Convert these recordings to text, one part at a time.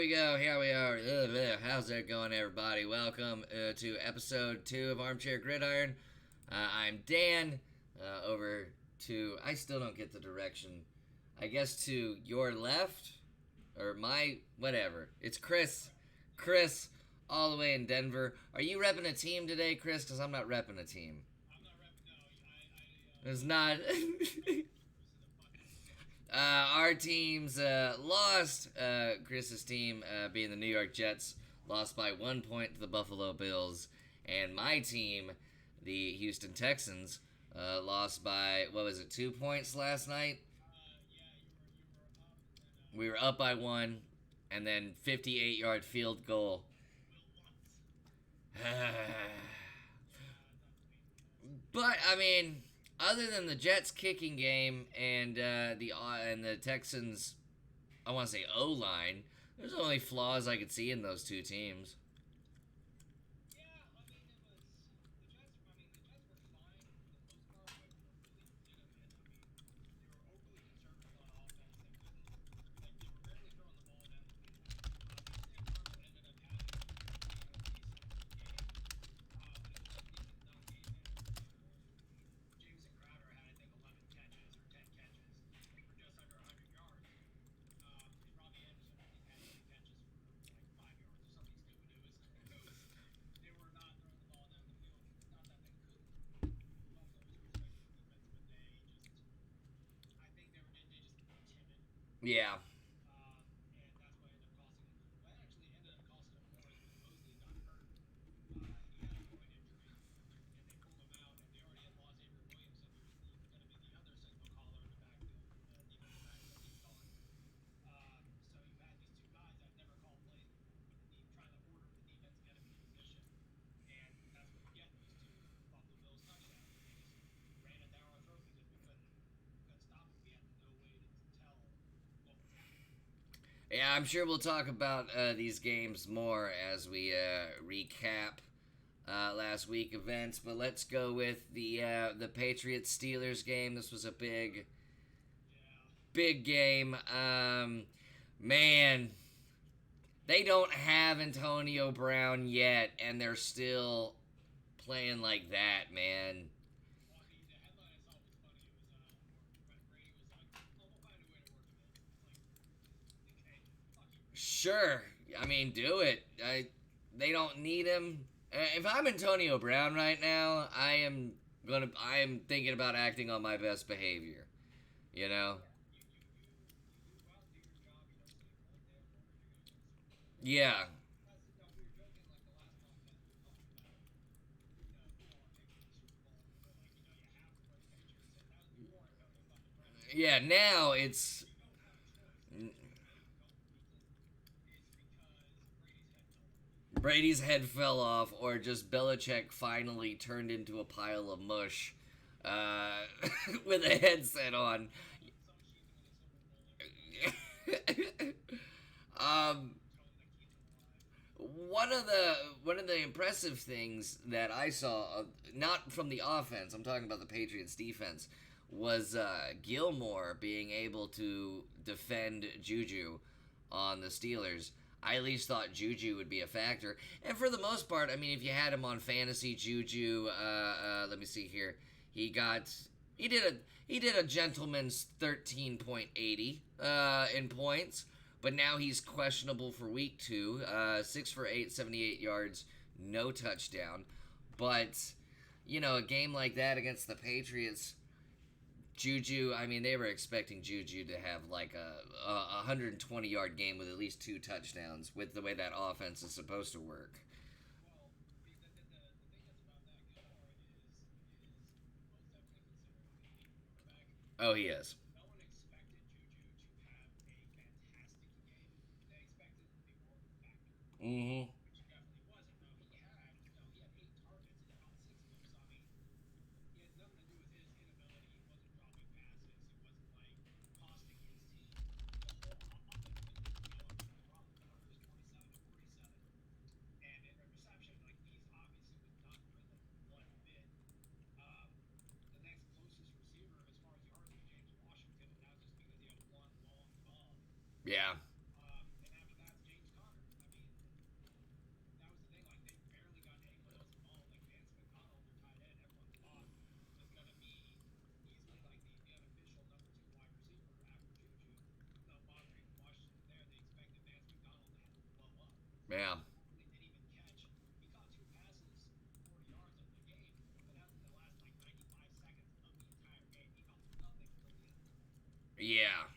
we go. Here we are. How's it going, everybody? Welcome to episode 2 of Armchair Gridiron. I'm Dan. Over to. I still don't get the direction. I guess to your left? Or my. Whatever. It's Chris. Chris, all the way in Denver. Are you repping a team today, Chris? Because I'm not repping a team. It's not. Our teams lost. Chris's team, being the New York Jets, lost by 1 point to the Buffalo Bills. And my team, the Houston Texans, lost by, what was it, 2 points last night? We were up by 1, and then 58-yard field goal. But, I mean, other than the Jets kicking game and the Texans, I want to say O line, there's only flaws I could see in those two teams. Yeah. Yeah, I'm sure we'll talk about these games more as we recap last week events. But let's go with the Patriots Steelers game. This was a big game. Man, they don't have Antonio Brown yet, and they're still playing like that, man. Sure, I mean, do it. They don't need him. If I'm Antonio Brown right now, I am thinking about acting on my best behavior. You know? Yeah, yeah. Now it's Brady's head fell off, or just Belichick finally turned into a pile of mush uh, with a headset on. um, one of the impressive things that I saw, not from the offense, I'm talking about the Patriots defense, was Gilmore being able to defend Juju on the Steelers. I at least thought Juju would be a factor, and for the most part, I mean, if you had him on fantasy, Juju, let me see here, he got he did a gentleman's 13.80 in points, but now he's questionable for week 2. 6 for 8, 78 yards, no touchdown. But a game like that against the Patriots, Juju, I mean, they were expecting Juju to have like a 120-yard game with at least 2 touchdowns with the way that offense is supposed to work. Oh, he is. Mm-hmm. Yeah. Yeah. Yeah.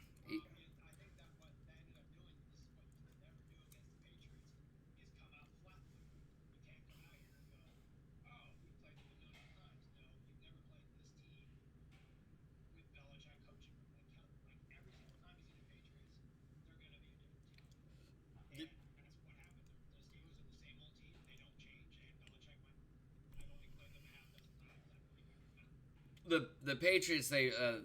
The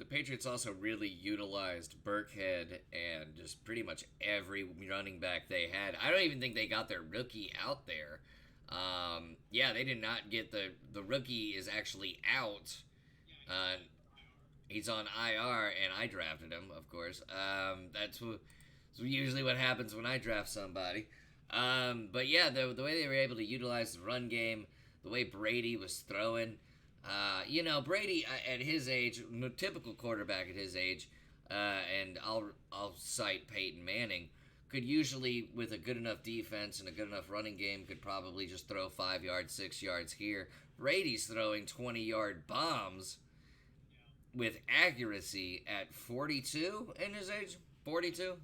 Patriots also really utilized Burkhead and just pretty much every running back they had. I don't even think they got their rookie out there. Yeah, they did not get the rookie is actually out. Uh, he's on IR, and I drafted him, of course. That's usually what happens when I draft somebody. But yeah, the way they were able to utilize the run game, the way Brady was throwing, Brady at his age, no typical quarterback at his age, and I'll cite Peyton Manning, could usually with a good enough defense and a good enough running game could probably just throw 5 yards, 6 yards here. Brady's throwing 20-yard bombs with accuracy at 42 in his age. 42.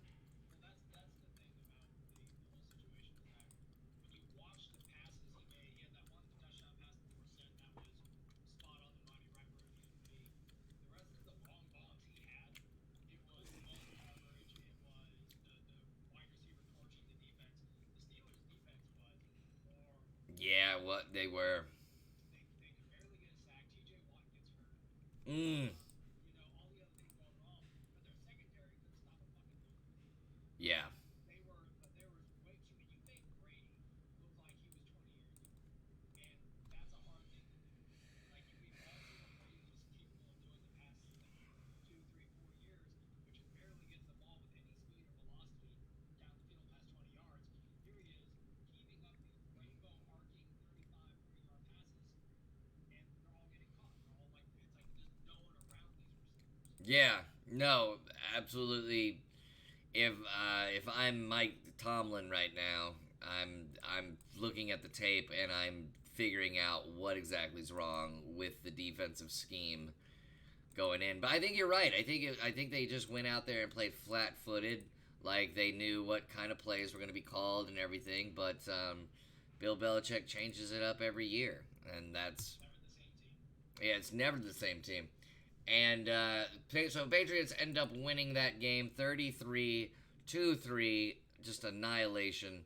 Yeah, what they were. Mm. Yeah. Yeah. No, absolutely. If I'm Mike Tomlin right now, I'm looking at the tape and I'm figuring out what exactly is wrong with the defensive scheme going in. But I think you're right. I think they just went out there and played flat-footed, like they knew what kind of plays were going to be called and everything. But Bill Belichick changes it up every year, and that's yeah, it's never the same team. And so Patriots end up winning that game 33-3, just annihilation.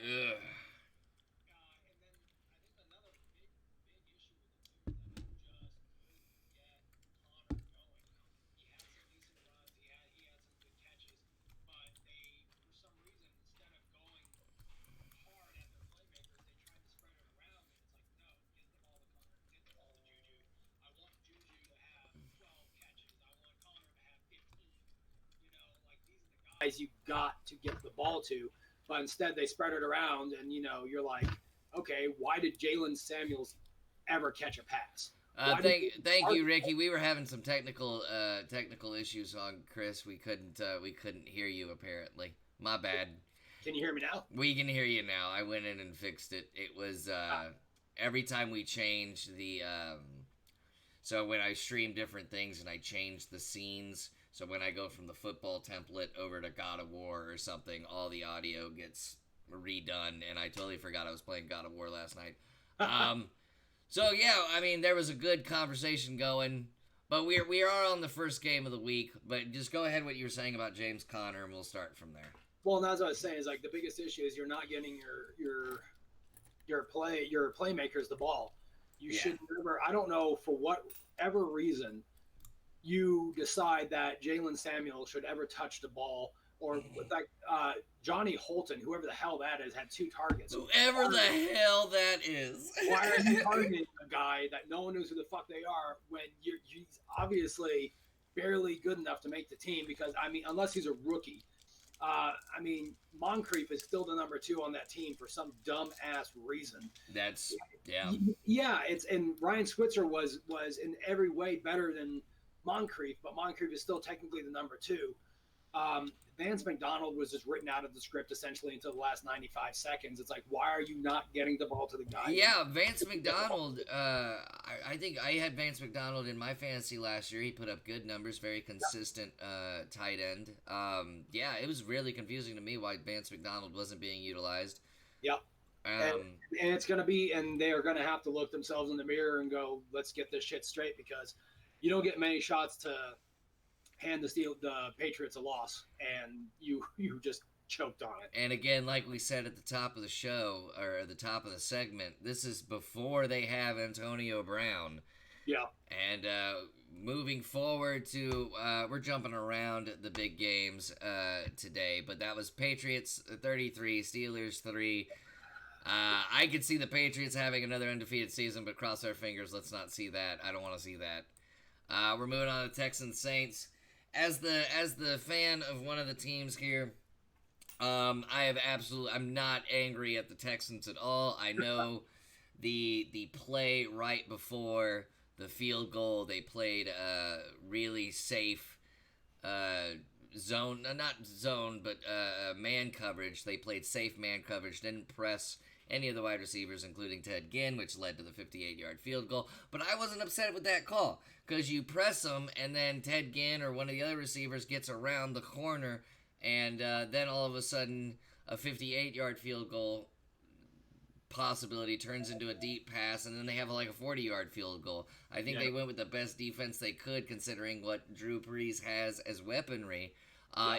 Ugh. Guys you got to get the ball to, but instead they spread it around, and you're like, okay, why did Jalen Samuels ever catch a pass? Why did Thank you, Ricky. We were having some technical issues on Chris. We couldn't hear you apparently. My bad. Can you hear me now? We can hear you now. I went in and fixed it. It was every time we changed the so when I stream different things and I change the scenes. So when I go from the football template over to God of War or something, all the audio gets redone, and I totally forgot I was playing God of War last night. Um, so yeah, I mean there was a good conversation going, but we are on the first game of the week. But just go ahead what you were saying about James Conner, and we'll start from there. Well, and that's what I was saying is like the biggest issue is you're not getting your playmakers the ball. You Yeah. should never. I don't know for whatever reason you decide that Jalen Samuel should ever touch the ball or like Johnny Holton, whoever the hell that is, had 2 targets. Whoever the hell that is. Why are you targeting a guy that no one knows who the fuck they are when he's obviously barely good enough to make the team? Because I mean, unless he's a rookie, I mean, Moncrief is still the number 2 on that team for some dumb ass reason. That's yeah. It's and Ryan Switzer was in every way better than Moncrief, but Moncrief is still technically the number 2. Vance McDonald was just written out of the script essentially until the last 95 seconds. It's like, why are you not getting the ball to the guy? Yeah, Vance McDonald. I think I had Vance McDonald in my fantasy last year. He put up good numbers, very consistent tight end. Yeah, it was really confusing to me why Vance McDonald wasn't being utilized. Yep. And it's going to be, and they are going to have to look themselves in the mirror and go, let's get this shit straight, because you don't get many shots to hand the Patriots a loss, and you just choked on it. And again, like we said at the top of the show, or the top of the segment, this is before they have Antonio Brown. Yeah. And moving forward to, we're jumping around the big games today, but that was Patriots 33, Steelers 3. I could see the Patriots having another undefeated season, but cross our fingers, let's not see that. I don't want to see that. We're moving on to Texans Saints. As the fan of one of the teams here, I'm not angry at the Texans at all. I know the play right before the field goal, they played really safe zone, not zone, but man coverage. They played safe man coverage, didn't press any of the wide receivers, including Ted Ginn, which led to the 58-yard field goal. But I wasn't upset with that call, because you press them, and then Ted Ginn or one of the other receivers gets around the corner, and then all of a sudden a 58-yard field goal possibility turns into a deep pass, and then they have like a 40-yard field goal. I think they went with the best defense they could, considering what Drew Brees has as weaponry.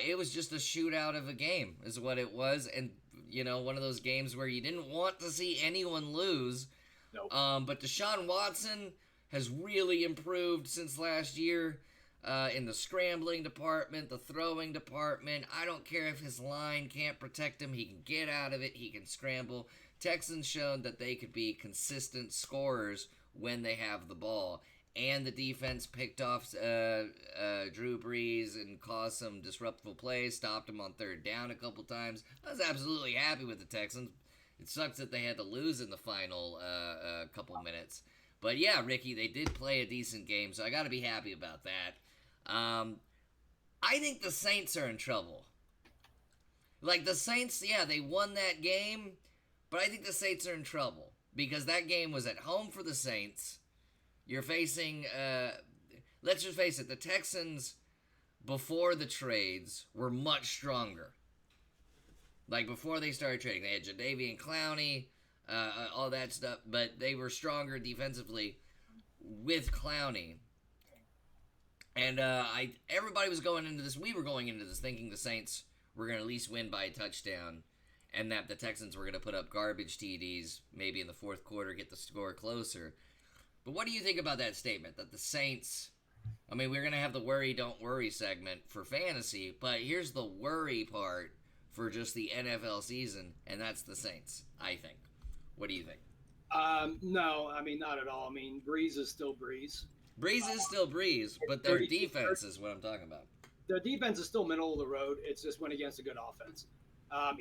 It was just a shootout of a game is what it was, and one of those games where you didn't want to see anyone lose. Nope. But Deshaun Watson has really improved since last year in the scrambling department, the throwing department. I don't care if his line can't protect him. He can get out of it. He can scramble. Texans showed that they could be consistent scorers when they have the ball. And the defense picked off Drew Brees and caused some disruptive plays, stopped him on third down a couple times. I was absolutely happy with the Texans. It sucks that they had to lose in the final couple minutes. But yeah, Ricky, they did play a decent game, so I got to be happy about that. I think the Saints are in trouble. Like, the Saints, yeah, they won that game, but I think the Saints are in trouble because that game was at home for the Saints. You're facing, let's just face it, the Texans, before the trades, were much stronger. Like, before they started trading, they had Jadeveon Clowney, all that stuff, but they were stronger defensively with Clowney. And everybody was going into this, we were going into this thinking the Saints were going to at least win by a touchdown, and that the Texans were going to put up garbage TDs, maybe in the fourth quarter, get the score closer. But what do you think about that statement, that the Saints, I mean, we're going to have the worry, don't worry segment for fantasy, but here's the worry part for just the NFL season, and that's the Saints, I think. What do you think? No, I mean, not at all. I mean, Breeze is still Breeze. Breeze is still Breeze, but their defense is what I'm talking about. Their defense is still middle of the road. It's just went against a good offense.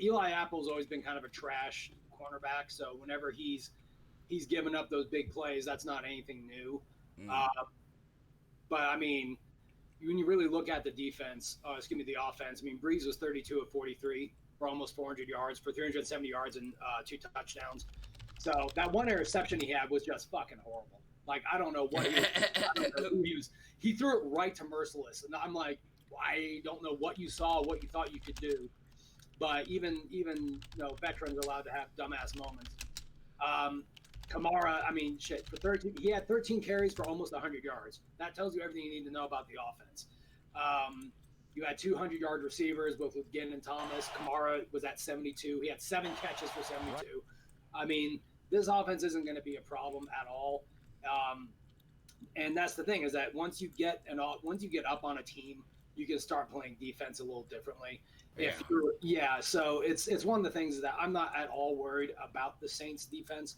Eli Apple's always been kind of a trash cornerback, so whenever he's given up those big plays, that's not anything new. But, I mean, when you really look at the defense, the offense, I mean, Breeze was 32 of 43 for almost 400 yards, for 370 yards and 2 touchdowns. So that one interception he had was just fucking horrible. Like, I don't know what he was. He threw it right to Merciless. And I'm like, I don't know what you saw, what you thought you could do. But even veterans are allowed to have dumbass moments. Kamara, I mean, shit, he had 13 carries for almost 100 yards. That tells you everything you need to know about the offense. You had 200-yard receivers, both with Ginn and Thomas. Kamara was at 72. He had 7 catches for 72. Right. I mean, this offense isn't going to be a problem at all. And that's the thing, is that once you get up on a team, you can start playing defense a little differently. Yeah. So it's one of the things that I'm not at all worried about the Saints defense,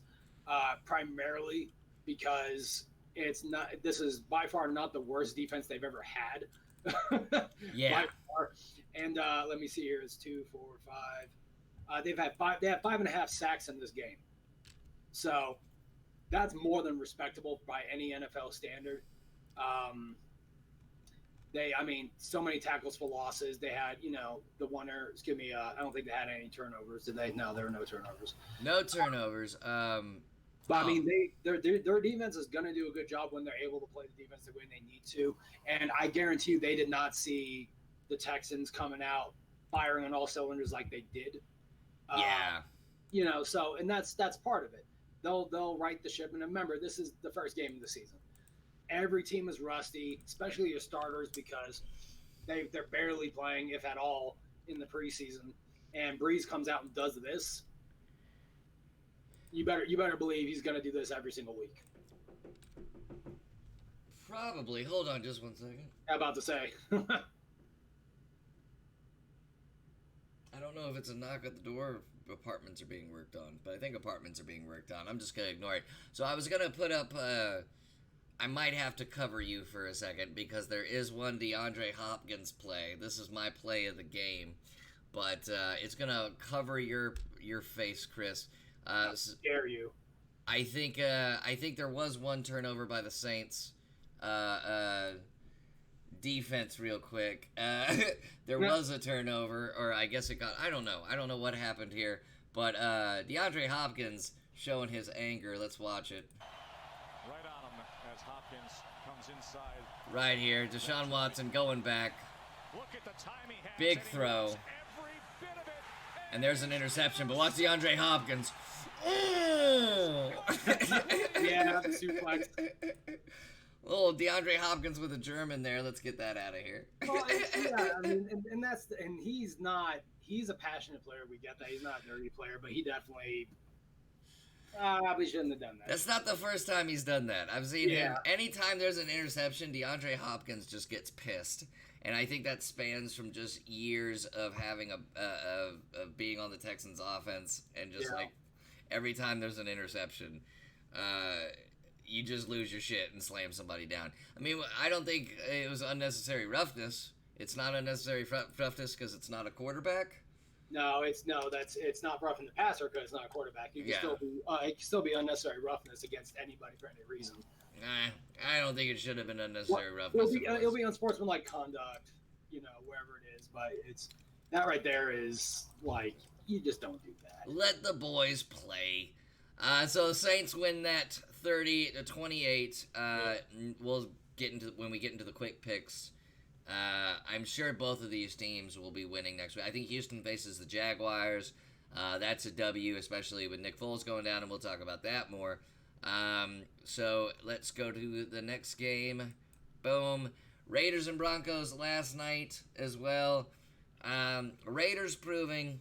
primarily because this is by far not the worst defense they've ever had. Yeah. By far. And let me see here. It's 2, 4, 5. They have 5.5 sacks in this game. So that's more than respectable by any NFL standard. So many tackles for losses. They had, the one, I don't think they had any turnovers. Did they? No, there were no turnovers. No turnovers. But I mean, their defense is going to do a good job when they're able to play the defense the way they need to. And I guarantee you, they did not see the Texans coming out firing on all cylinders like they did. Yeah. So and that's part of it. They'll right the ship. And remember, this is the first game of the season. Every team is rusty, especially your starters, because they're barely playing, if at all, in the preseason. And Breeze comes out and does this. You better believe he's going to do this every single week. Probably. Hold on just one second. I'm about to say. I don't know if it's a knock at the door. Apartments are being worked on, but I think apartments are being worked on. I'm just going to ignore it. So I was going to put up... I might have to cover you for a second because there is one DeAndre Hopkins play. This is my play of the game, but it's gonna cover your face, Chris. How dare you? I think there was one turnover by the Saints defense. Real quick, there was a turnover, or I guess it got. I don't know what happened here, but DeAndre Hopkins showing his anger. Let's watch it. Inside. Right here, Deshaun Watson going back. Look at the time he has. Big throw. And there's an interception, but watch DeAndre Hopkins. Yeah, the suplex. Little DeAndre Hopkins with a German there. Let's get that out of here. Well, he's a passionate player. We get that. He's not a dirty player, but he definitely probably shouldn't have done that. That's not the first time he's done that. I've seen him. Anytime there's an interception, DeAndre Hopkins just gets pissed. And I think that spans from just years of having of being on the Texans offense, and just like every time there's an interception, you just lose your shit and slam somebody down. I mean, I don't think it was unnecessary roughness. It's not unnecessary roughness because it's not a quarterback. No, it's not roughing the passer because it's not a quarterback. It can still be unnecessary roughness against anybody for any reason. I don't think it should have been unnecessary roughness. It'll be unsportsmanlike conduct, wherever it is. But that right there is like, you just don't do that. Let the boys play. So the Saints win that 30-28. We'll get into when we get into the quick picks. I'm sure both of these teams will be winning next week. I think Houston faces the Jaguars. That's a W, especially with Nick Foles going down, and we'll talk about that more. So let's go to the next game. Boom. Raiders and Broncos last night as well. Raiders proving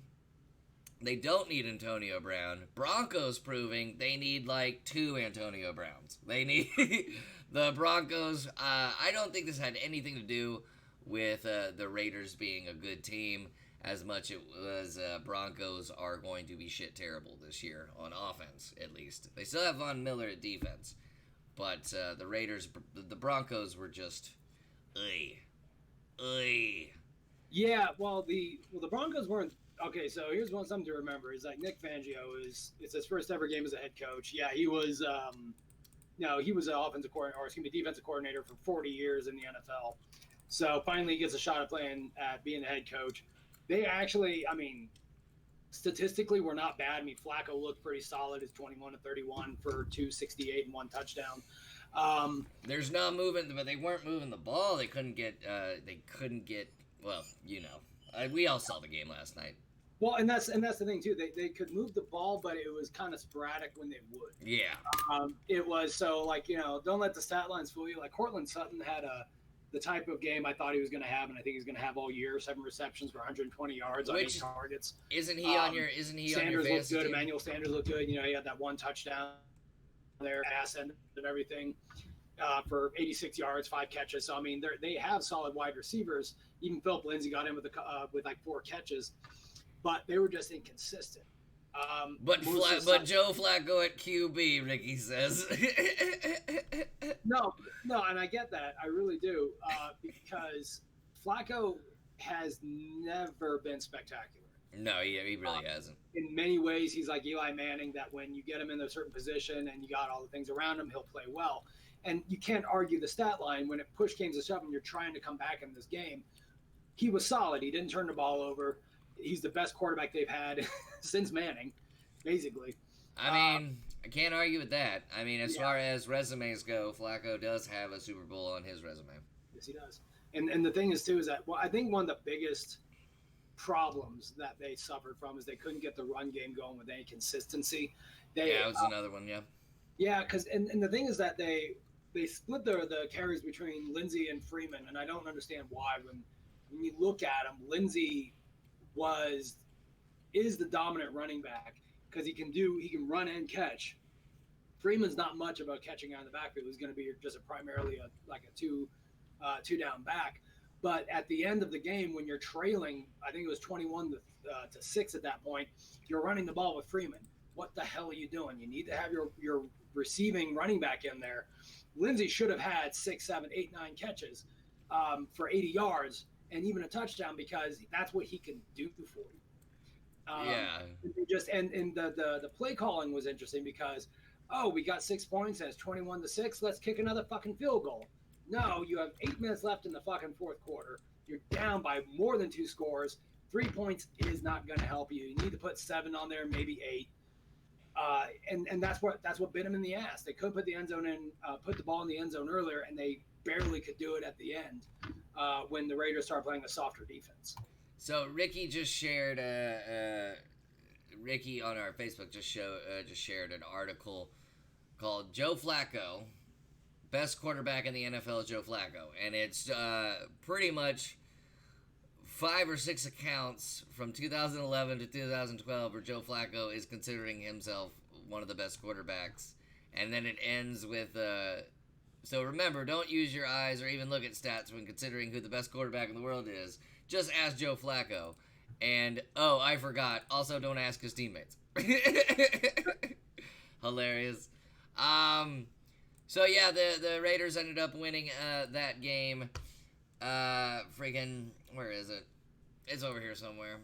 they don't need Antonio Brown. Broncos proving they need like 2 Antonio Browns. They need the Broncos. I don't think this had anything to do with the Raiders being a good team as much it was Broncos are going to be shit terrible this year on offense, at least. They still have Von Miller at defense, but the Broncos were just, Yeah, well, the Broncos weren't. Okay, so here's something to remember: is like Nick Fangio it's his first ever game as a head coach. Yeah, he was he was an offensive coordinator, or defensive coordinator for 40 years in the NFL. So finally, he gets a shot at being the head coach. They actually, statistically, were not bad. Flacco looked pretty solid. It's 21-31 for 268 and 1 touchdown. There's no movement, but they weren't moving the ball. They couldn't get. Well, we all saw the game last night. Well, and that's the thing too. They could move the ball, but it was kind of sporadic when they would. Yeah. It was so don't let the stat lines fool you. Like Cortland Sutton had the type of game I thought he was going to have, and I think he's going to have all year. 7 receptions for 120 yards on 8 targets. Isn't he on your fantasy Sanders looked good. team? Emmanuel Sanders looked good. He had that 1 touchdown there, pass and everything for 86 yards, 5 catches. So they have solid wide receivers. Even Philip Lindsay got in with like 4 catches, but they were just inconsistent. But Joe Flacco at QB, Ricky says. No, and I get that. I really do, because Flacco has never been spectacular. No, he really hasn't. In many ways, he's like Eli Manning, that when you get him in a certain position and you got all the things around him, he'll play well. And you can't argue the stat line when it push came to shove and you're trying to come back in this game. He was solid. He didn't turn the ball over. He's the best quarterback they've had since Manning, basically. I mean, I can't argue with that. I mean, as far as resumes go, Flacco does have a Super Bowl on his resume. Yes, he does. And the thing is, too, is that, well, I think one of the biggest problems that they suffered from is they couldn't get the run game going with any consistency. That was another one, yeah. Yeah, because and the thing is that they split the carries between Lindsey and Freeman, and I don't understand why. When you look at him, Lindsey is the dominant running back because he can run and catch. Freeman's not much about catching out of the backfield. He's going to be just primarily a two down back. But at the end of the game, when you're trailing, I think it was 21 to 6 at that point, you're running the ball with Freeman. What the hell are you doing? You need to have your receiving running back in there. Lindsey should have had 6, 7, 8, 9 catches for 80 yards and even a touchdown, because that's what he can do for you. And the play calling was interesting because, we got 6 points and it's 21 to 6. Let's kick another fucking field goal. No, you have 8 minutes left in the fucking fourth quarter. You're down by more than 2 scores. 3 points is not going to help you. You need to put 7 on there, maybe 8. And that's what bit them in the ass. They could put the ball in the end zone earlier, and they barely could do it at the end when the Raiders started playing a softer defense. So Ricky just shared Ricky on our Facebook just shared an article called "Joe Flacco, Best Quarterback in the NFL is Joe Flacco," and it's pretty much 5 or 6 accounts from 2011 to 2012 where Joe Flacco is considering himself one of the best quarterbacks. And then it ends with, so remember, don't use your eyes or even look at stats when considering who the best quarterback in the world is. Just ask Joe Flacco. And, I forgot, also don't ask his teammates. Hilarious. So yeah, the Raiders ended up winning that game. Where is it? It's over here somewhere.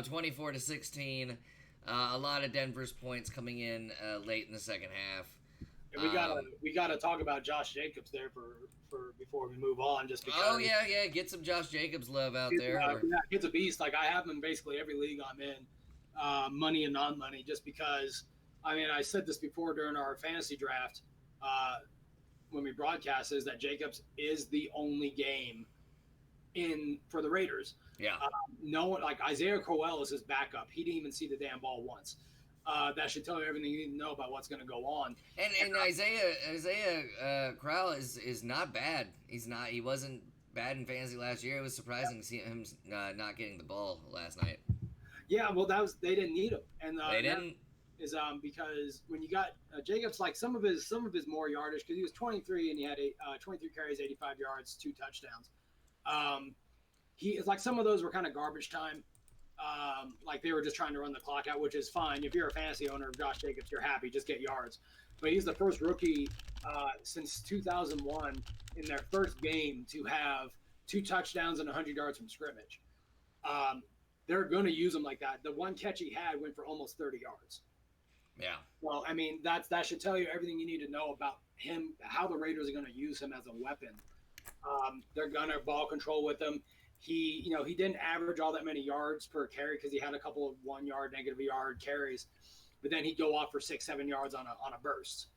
24 to 16. A lot of Denver's points coming in late in the second half. And we gotta talk about Josh Jacobs there for before we move on, just because. Oh yeah, get some Josh Jacobs love out there. It's a beast. Like, I have him in basically every league I'm in, money and non-money, just because. I mean, I said this before during our fantasy draft. When we broadcast, is that Jacobs is the only game in for the Raiders. Yeah. No one, like Isaiah Crowell is his backup. He didn't even see the damn ball once. That should tell you everything you need to know about what's going to go on. And Isaiah Crowell is not bad. He wasn't bad in fantasy last year. It was surprising to see him not getting the ball last night. Yeah, well, they didn't need him, and they didn't. Is because when you got Jacobs, like some of his more yardage, because he was 23 and he had 23 carries, 85 yards, 2 touchdowns. He is like, some of those were kind of garbage time. Like they were just trying to run the clock out, which is fine. If you're a fantasy owner of Josh Jacobs, you're happy, just get yards. But he's the first rookie since 2001 in their first game to have 2 touchdowns and 100 yards from scrimmage. They're going to use him like that. The one catch he had went for almost 30 yards. Yeah. Well, I mean, that should tell you everything you need to know about him, how the Raiders are going to use him as a weapon. They're going to ball control with him. He didn't average all that many yards per carry because he had a couple of 1 yard, negative yard carries, but then he'd go off for 6, 7 yards on a burst.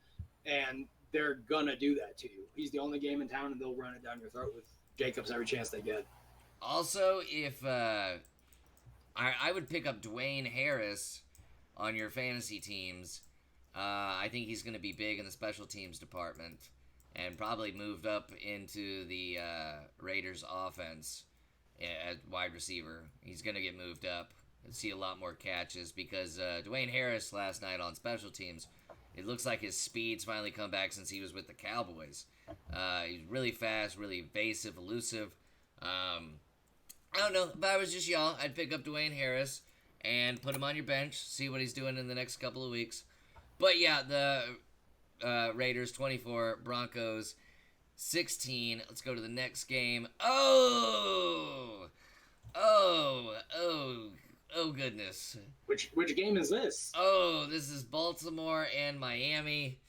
And they're going to do that to you. He's the only game in town, and they'll run it down your throat with Jacobs every chance they get. Also, if I would pick up Dwayne Harris on your fantasy teams. I think he's going to be big in the special teams department and probably moved up into the Raiders offense at wide receiver. He's going to get moved up and see a lot more catches because Dwayne Harris last night on special teams, it looks like his speed's finally come back since he was with the Cowboys. He's really fast, really evasive, elusive. I don't know. If I was just y'all, I'd pick up Dwayne Harris and put him on your bench, see what he's doing in the next couple of weeks. But yeah, the Raiders 24, Broncos 16. Let's go to the next game. Oh, goodness. Which game is this? Oh, this is Baltimore and Miami.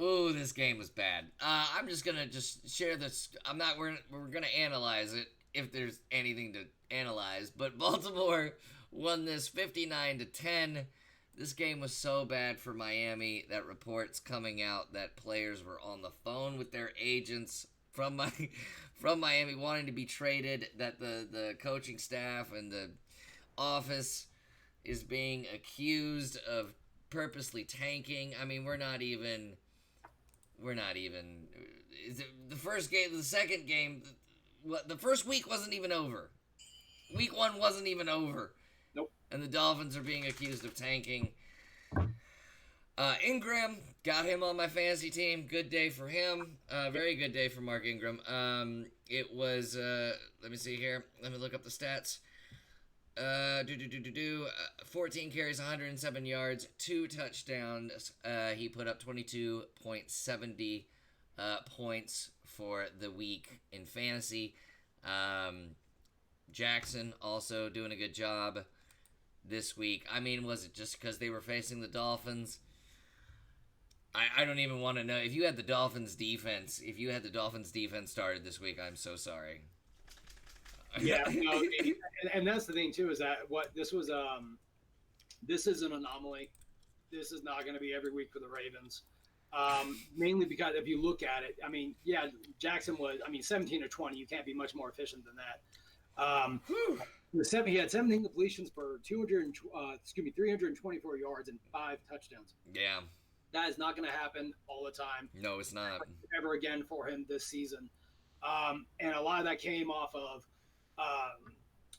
Ooh, this game was bad. I'm just gonna share this. We're gonna analyze it if there's anything to analyze. But Baltimore won this 59-10. This game was so bad for Miami that reports coming out that players were on the phone with their agents from Miami wanting to be traded. That the coaching staff and the office is being accused of purposely tanking. I mean, we're not even. The first game, the second game, the first week wasn't even over. Week 1 wasn't even over. Nope. And the Dolphins are being accused of tanking. Ingram, got him on my fantasy team. Good day for him. Very good day for Mark Ingram. It was, let me see here. Let me look up the stats. 14 carries, 107 yards, 2 touchdowns. He put up 22.70 points for the week in fantasy. Jackson also doing a good job this week. I mean, was it just because they were facing the Dolphins? I don't even want to know. If you had the Dolphins defense started this week, I'm so sorry. Yeah, no, and that's the thing too, is that this is an anomaly. This is not going to be every week for the Ravens. Mainly because if you look at it, I mean, yeah, Jackson was, 17 or 20. You can't be much more efficient than that. He had 17 completions for 324 yards and 5 touchdowns. Yeah. That is not going to happen all the time. No, it's not. Ever again for him this season. And a lot of that came off of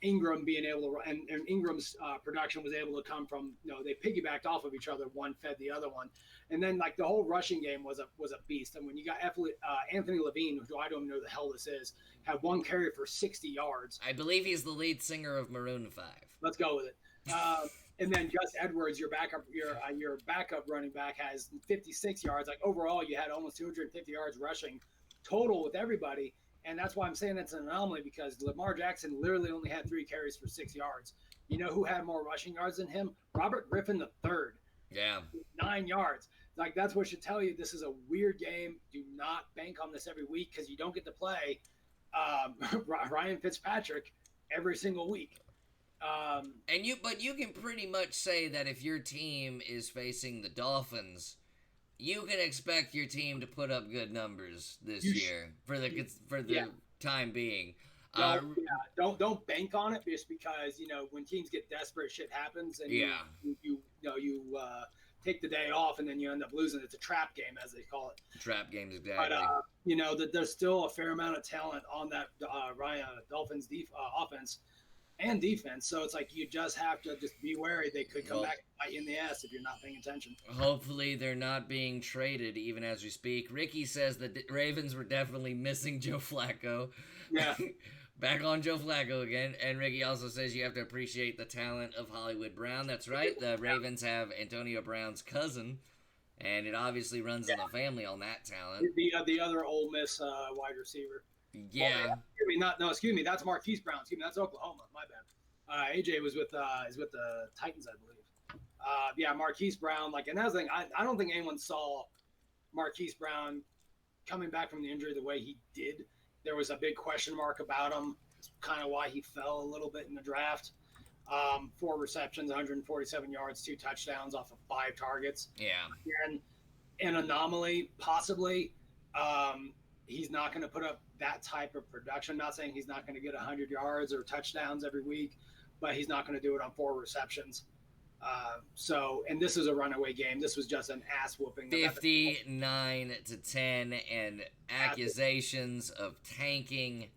Ingram being able to run, and Ingram's production was able to come from, they piggybacked off of each other. One fed the other one. And then like the whole rushing game was a beast. And when you got Anthony Levine, who I don't know the hell this is, had 1 carry for 60 yards. I believe he's the lead singer of Maroon 5. Let's go with it. And then Gus Edwards, your backup running back, has 56 yards. Like overall, you had almost 250 yards rushing total with everybody. And that's why I'm saying that's an anomaly, because Lamar Jackson literally only had 3 carries for 6 yards. You know who had more rushing yards than him? Robert Griffin III. Yeah. 9 yards. Like, that's what should tell you this is a weird game. Do not bank on this every week, because you don't get to play Ryan Fitzpatrick every single week. But you can pretty much say that if your team is facing the Dolphins, you can expect your team to put up good numbers this year for the time being. Don't bank on it, just because when teams get desperate, shit happens, and you take the day off and then you end up losing. It's a trap game, as they call it. Trap games, exactly. But there's still a fair amount of talent on that Dolphins offense and defense. So it's like you just have to just be wary. They could come back and bite you in the ass if you're not paying attention. Hopefully they're not being traded even as we speak. Ricky says the Ravens were definitely missing Joe Flacco. Yeah. Back on Joe Flacco again. And Ricky also says you have to appreciate the talent of Hollywood Brown. That's right. The Ravens have Antonio Brown's cousin, and it obviously runs in the family on that talent. The other Ole Miss wide receiver. Yeah. Excuse me. That's Marquise Brown. Excuse me. That's Oklahoma. My bad. AJ was with the Titans, I believe. Marquise Brown. And that's the thing. I don't think anyone saw Marquise Brown coming back from the injury the way he did. There was a big question mark about him. It's kind of why he fell a little bit in the draft. 4 receptions, 147 yards, 2 touchdowns off of 5 targets. Yeah. And an anomaly, possibly. He's not going to put up that type of production. I'm not saying he's not going to get 100 yards or touchdowns every week, but he's not going to do it on 4 receptions. And this is a runaway game. This was just an ass whooping. 59-10, and accusations of tanking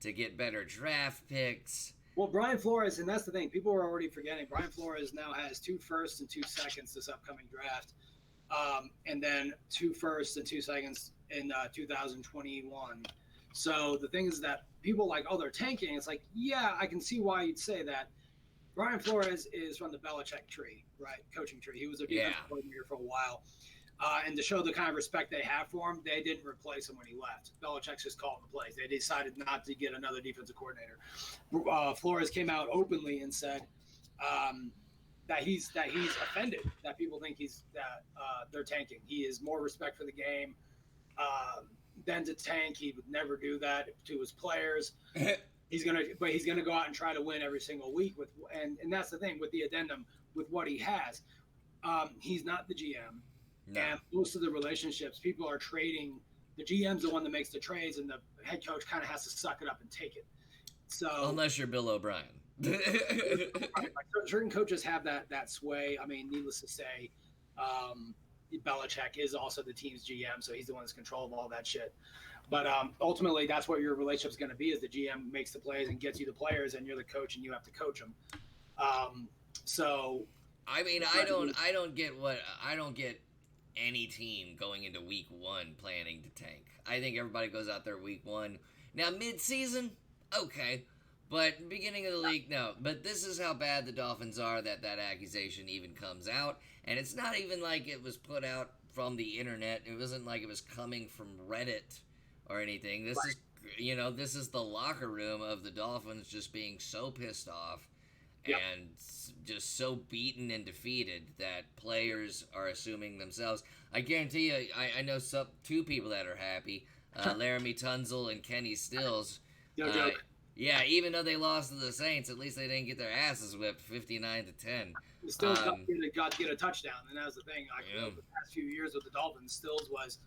to get better draft picks. Well, Brian Flores, and that's the thing, people are already forgetting. Brian Flores now has 2 firsts and 2 seconds this upcoming draft, and then 2 firsts and 2 seconds in 2021. So the thing is that people like, oh, they're tanking. It's like, yeah, I can see why you'd say that. Brian Flores is from the Belichick tree, right? Coaching tree. He was a defensive coordinator for a while. And to show the kind of respect they have for him, they didn't replace him when he left. Belichick's just calling the plays. They decided not to get another defensive coordinator. Flores came out openly and said that he's offended that people think they're tanking. He has more respect for the game than to tank. He would never do that to his players. He's gonna go out and try to win every single week and that's the thing with the addendum with what he has. He's not the GM. No. And most of the relationships, people are trading. The GM's the one that makes the trades, and the head coach kind of has to suck it up and take it. So unless you're Bill O'Brien, right, certain coaches have that sway. I mean, needless to say, Belichick is also the team's GM, so he's the one that's control of all that shit. But ultimately, that's what your relationship's going to be: is the GM makes the plays and gets you the players, and you're the coach, and you have to coach them. So, I mean, I don't get any team going into week one planning to tank. I think everybody goes out there week one. Now, mid-season, okay. But beginning of the league, no. But this is how bad the Dolphins are that accusation even comes out. And it's not even like it was put out from the internet. It wasn't like it was coming from Reddit or anything. This is, this is the locker room of the Dolphins just being so pissed off. Yep. And just so beaten and defeated that players are assuming themselves. I guarantee you, I know two people that are happy. Laramie Tunzel and Kenny Stills. No joke. Yeah, even though they lost to the Saints, at least they didn't get their asses whipped 59-10. Stills got to get a touchdown, and that was the thing. The past few years with the Dolphins, Stills was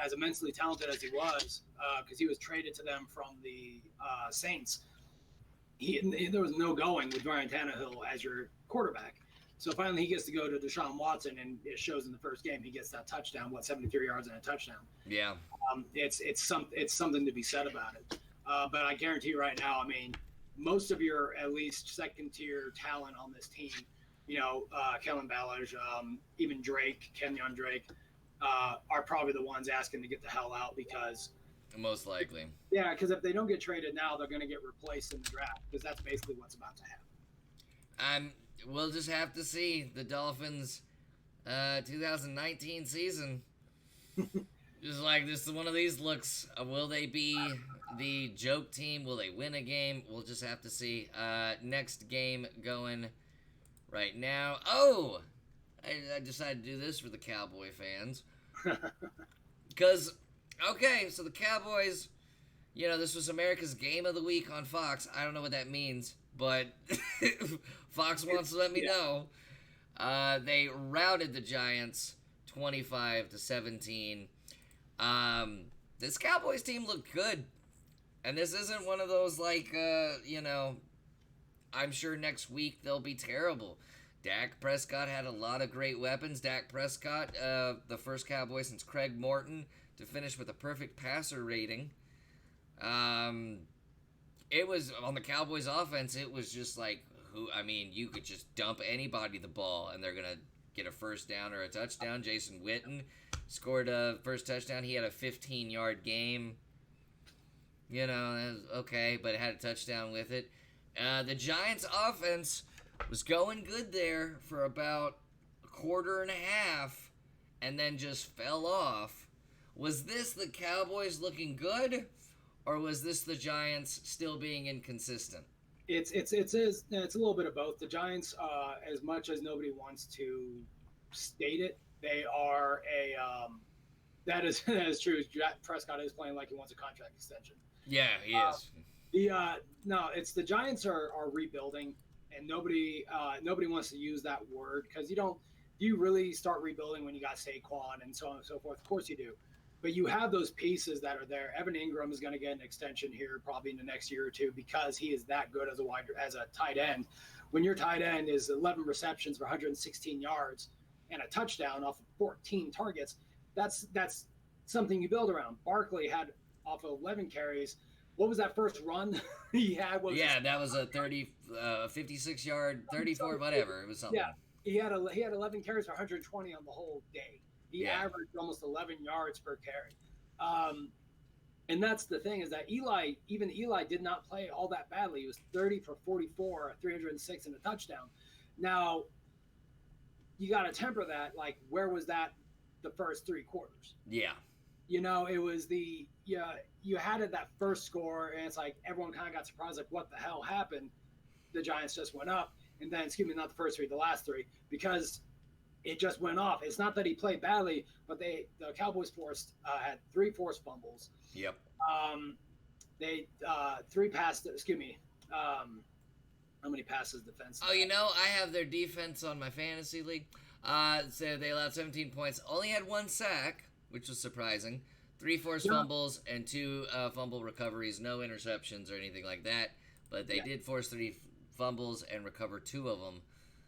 as immensely talented as he was because he was traded to them from the Saints. There was no going with Ryan Tannehill as your quarterback. So finally he gets to go to Deshaun Watson, and it shows in the first game he gets that touchdown, 73 yards and a touchdown. Yeah. It's something to be said about it. But I guarantee you right now, I mean, most of your at least second-tier talent on this team, Kellen Ballage, even Kenyon Drake, are probably the ones asking to get the hell out because – most likely. Yeah, because if they don't get traded now, they're going to get replaced in the draft because that's basically what's about to happen. We'll just have to see the Dolphins' 2019 season. Just like this is one of these looks. Will they be the joke team? Will they win a game? We'll just have to see. Next game going right now. Oh, I decided to do this for the Cowboy fans because. Okay, so the Cowboys, this was America's Game of the Week on Fox. I don't know what that means, but Fox wants to let me know. They routed the Giants 25-17. This Cowboys team looked good. And this isn't one of those I'm sure next week they'll be terrible. Dak Prescott had a lot of great weapons. Dak Prescott, the first Cowboy since Craig Morton to finish with a perfect passer rating. It was on the Cowboys offense. It was just like you could just dump anybody the ball and they're gonna get a first down or a touchdown. Jason Witten scored a first touchdown. He had a 15-yard game. It was okay, but it had a touchdown with it. The Giants offense was going good there for about a quarter and a half and then just fell off. Was this the Cowboys looking good, or was this the Giants still being inconsistent? It's a little bit of both. The Giants, as much as nobody wants to state it, they are that is true. Prescott is playing like he wants a contract extension. Yeah, he is. It's the Giants are rebuilding, and nobody wants to use that word because you really start rebuilding when you got Saquon and so on and so forth. Of course you do. But you have those pieces that are there. Evan Ingram is going to get an extension here probably in the next year or two because he is that good as a tight end. When your tight end is 11 receptions for 116 yards and a touchdown off of 14 targets, that's something you build around. Barkley had off of 11 carries. What was that first run he had? That was a 56-yard, 34, whatever. It was something. Yeah, he had 11 carries for 120 on the whole day. He averaged almost 11 yards per carry. And that's the thing, is that even Eli did not play all that badly. He was 30 for 44, 306 and a touchdown. Now, you got to temper that. Like, where was that the first 3 quarters? Yeah. It was you had it that first score, and it's like everyone kind of got surprised, like, what the hell happened? The Giants just went up, and then, excuse me, not the first 3, the last 3, because it just went off. It's not that he played badly, but the Cowboys had 3 forced fumbles. Yep. They 3 passed. Excuse me. How many passes defense? Oh, I have their defense on my fantasy league. So they allowed 17 points. Only had 1 sack, which was surprising. 3 forced fumbles and 2 fumble recoveries. No interceptions or anything like that. But they did force 3 fumbles and recover 2 of them.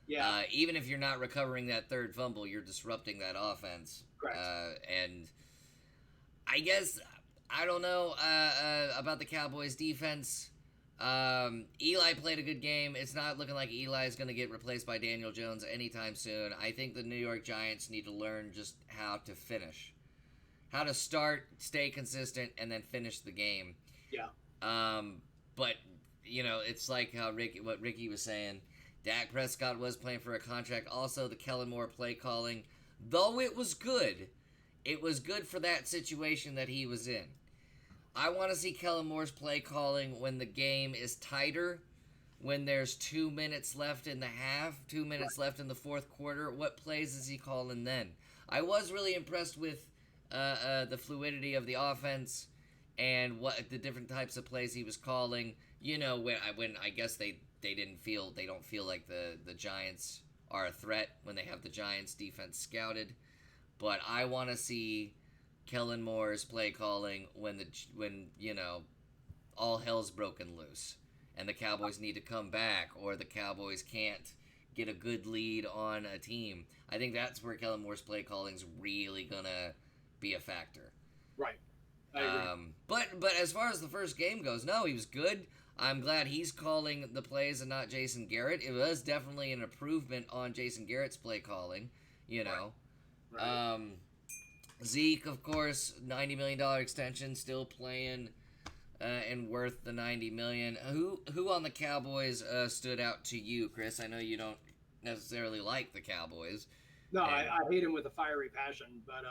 Yeah. Even if you're not recovering that 3rd fumble, you're disrupting that offense. Correct. And I guess, I don't know about the Cowboys' defense. Eli played a good game. It's not looking like Eli is going to get replaced by Daniel Jones anytime soon. I think the New York Giants need to learn just how to finish. How to start, stay consistent, and then finish the game. Yeah. But, it's like what Ricky was saying. Dak Prescott was playing for a contract. Also, the Kellen Moore play calling, though it was good for that situation that he was in. I want to see Kellen Moore's play calling when the game is tighter, when there's 2 minutes left in the half, 2 minutes left in the 4th quarter. What plays is he calling then? I was really impressed with the fluidity of the offense and what the different types of plays he was calling. When I guess they don't feel like the Giants are a threat when they have the Giants defense scouted. But I want to see Kellen Moore's play calling when all hell's broken loose and the Cowboys need to come back, or the Cowboys can't get a good lead on a team. I think that's where Kellen Moore's play calling's really gonna be a factor. Right. I agree. But as far as the first game goes, no, he was good. I'm glad he's calling the plays and not Jason Garrett. It was definitely an improvement on Jason Garrett's play calling, Right. Zeke, of course, $90 million extension, still playing and worth the $90 million. Who on the Cowboys stood out to you, Chris? I know you don't necessarily like the Cowboys. No, I hate him with a fiery passion, but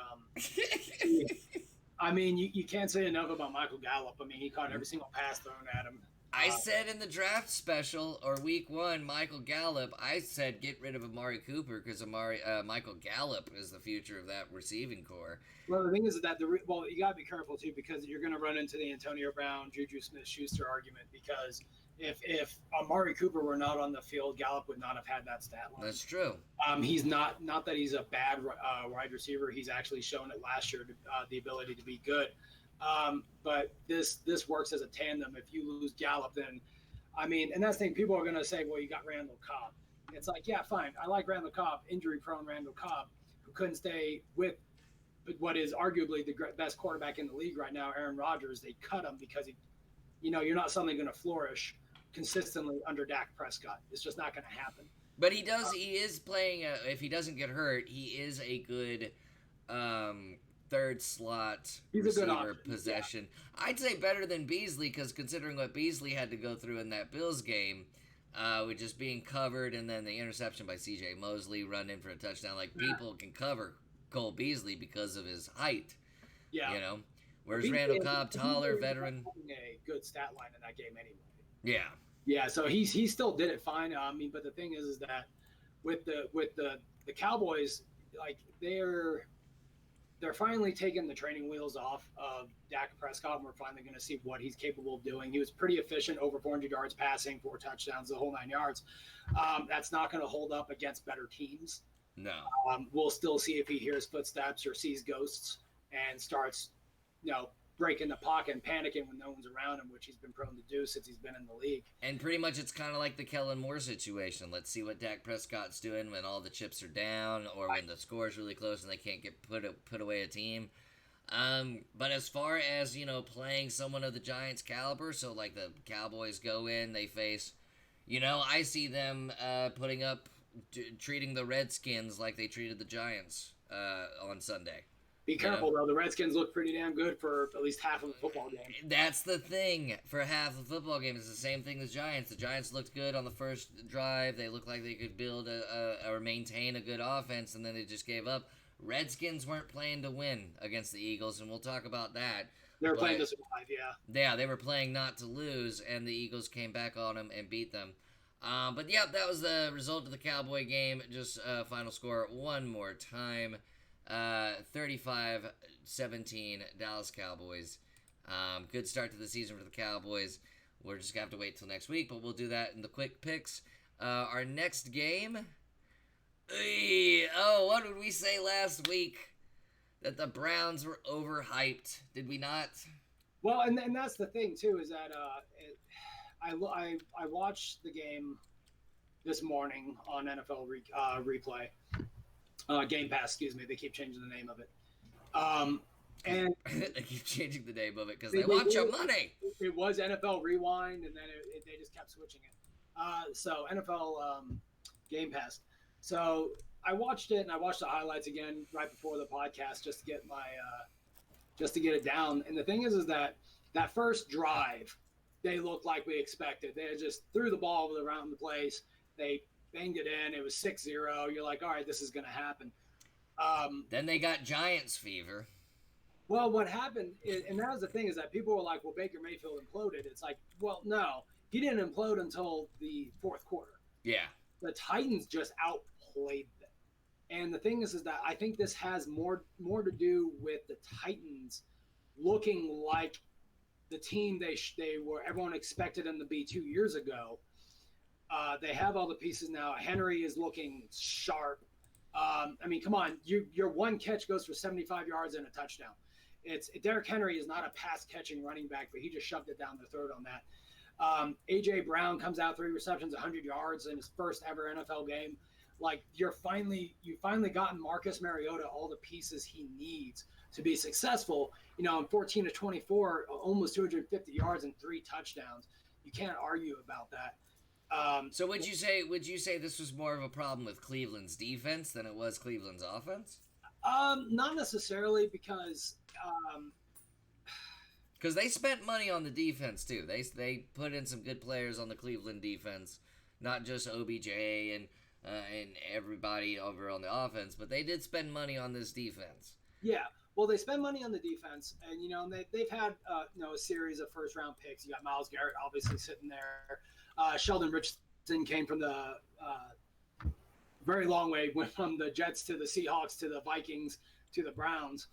I mean, you can't say enough about Michael Gallup. I mean, he caught every single pass thrown at him. I said in the draft special, or week 1, Michael Gallup, I said get rid of Amari Cooper because Michael Gallup is the future of that receiving core. Well, the thing is that you got to be careful, too, because you're going to run into the Antonio Brown, Juju Smith-Schuster argument, because if Amari Cooper were not on the field, Gallup would not have had that stat line. That's true. He's not that he's a bad wide receiver. He's actually shown it last year, the ability to be good. But this works as a tandem. If you lose Gallup, then, I mean, and that's the thing. People are going to say, well, you got Randall Cobb. It's like, yeah, fine. I like Randall Cobb, injury-prone Randall Cobb, who couldn't stay with what is arguably the best quarterback in the league right now, Aaron Rodgers. They cut him because you're not suddenly going to flourish consistently under Dak Prescott. It's just not going to happen. But he is playing, if he doesn't get hurt, he is a good third slot receiver possession. Yeah. I'd say better than Beasley, because considering what Beasley had to go through in that Bills game, with just being covered and then the interception by C.J. Mosley, run in for a touchdown, people can cover Cole Beasley because of his height. Yeah. Whereas Randall Cobb, taller, veteran. A good stat line in that game anyway. Yeah. Yeah, so he still did it fine. I mean, but the thing is that with the Cowboys, they're finally taking the training wheels off of Dak Prescott, and we're finally going to see what he's capable of doing. He was pretty efficient, over 400 yards passing, 4 touchdowns, the whole 9 yards. That's not going to hold up against better teams. No. We'll still see if he hears footsteps or sees ghosts and starts, breaking the pocket and panicking when no one's around him, which he's been prone to do since he's been in the league. And pretty much it's kind of like the Kellen Moore situation. Let's see what Dak Prescott's doing when all the chips are down, or when the score's really close and they can't get put away a team. But as far as, playing someone of the Giants' caliber, so like the Cowboys go in, they face, I see them putting up, treating the Redskins like they treated the Giants on Sunday. Be careful, though. The Redskins look pretty damn good for at least half of the football game. That's the thing. For half the football game, it's the same thing as Giants. The Giants looked good on the first drive. They looked like they could build or maintain a good offense, and then they just gave up. Redskins weren't playing to win against the Eagles, and we'll talk about that. They were playing to survive, yeah. Yeah, they were playing not to lose, and the Eagles came back on them and beat them. But yeah, that was the result of the Cowboy game. Just final score one more time. 35-17 Dallas Cowboys. Good start to the season for the Cowboys. We're just going to have to wait till next week, but we'll do that in the quick picks. Our next game. What did we say last week? That the Browns were overhyped. Did we not? Well, and that's the thing, too, is that I watched the game this morning on NFL replay. Game Pass, excuse me. They keep changing the name of it. And they keep changing the name of it because they want your money. It was NFL Rewind, and then they just kept switching it. So NFL Game Pass. So I watched it, and I watched the highlights again right before the podcast just to get it down. And the thing is that first drive, they looked like we expected. They just threw the ball around the place. They banged it in. It was 6-0. You're like, all right, this is going to happen. Then they got Giants fever. Well, what happened, and that was the thing, is that people were like, well, Baker Mayfield imploded. It's like, well, no. He didn't implode until the fourth quarter. Yeah. The Titans just outplayed them. And the thing is that I think this has more to do with the Titans looking like the team they were everyone expected them to be 2 years ago. They have all the pieces now. Henry is looking sharp. I mean, come on, your one catch goes for 75 yards and a touchdown. Derrick Henry is not a pass catching running back, but he just shoved it down their throat on that. A.J. Brown comes out 3 receptions, 100 yards in his first ever NFL game. Like you finally gotten Marcus Mariota all the pieces he needs to be successful. You know, in 14-24, almost 250 yards and 3 touchdowns. You can't argue about that. So would you say this was more of a problem with Cleveland's defense than it was Cleveland's offense? Not necessarily, because they spent money on the defense too. They put in some good players on the Cleveland defense, not just OBJ and everybody over on the offense, but they did spend money on this defense. Yeah, well, they spend money on the defense, and they've had a series of first round picks. You got Myles Garrett obviously sitting there. Sheldon Richardson came from the very long way, went from the Jets to the Seahawks to the Vikings to the Browns.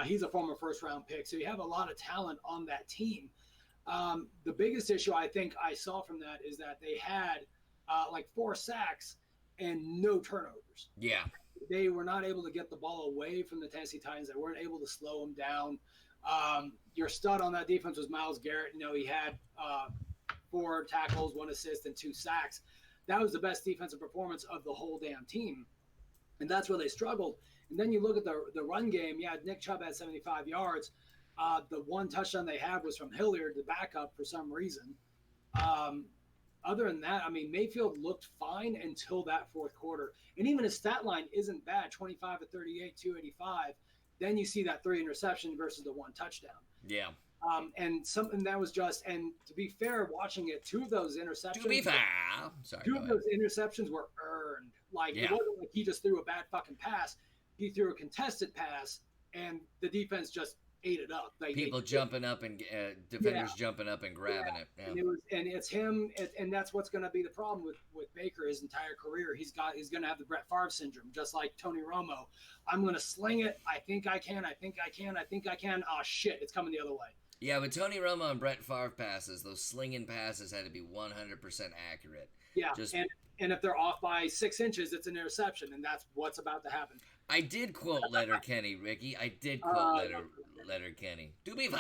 He's a former first-round pick, so you have a lot of talent on that team. The biggest issue I think I saw from that is that they had like 4 sacks and no turnovers. Yeah. They were not able to get the ball away from the Tennessee Titans. They weren't able to slow them down. Your stud on that defense was Myles Garrett. He had 4 tackles, 1 assist, and 2 sacks. That was the best defensive performance of the whole damn team. And that's where they struggled. And then you look at the run game. Yeah, Nick Chubb had 75 yards. The 1 touchdown they had was from Hilliard, the backup, for some reason. Other than that, I mean, Mayfield looked fine until that fourth quarter. And even his stat line isn't bad, 25 of 38, 285. Then you see that 3 interception versus the 1 touchdown. Yeah. And something that was just, and to be fair, watching it, 2 of those interceptions. To be fair, sorry. 2 of those interceptions were earned. Like, It wasn't like he just threw a bad fucking pass. He threw a contested pass, and the defense just ate it up. Like, people jumping up and defenders jumping up and grabbing it. Yeah. And it's him, and that's what's going to be the problem with Baker his entire career. He's going to have the Brett Favre syndrome, just like Tony Romo. I'm going to sling it. I think I can. Oh shit, it's coming the other way. Yeah, but Tony Romo and Brett Favre passes, those slinging passes had to be 100% accurate. Yeah, and if they're off by 6 inches, it's an interception, and that's what's about to happen. I did quote Letterkenny, Ricky. I did quote Letterkenny. To be fair,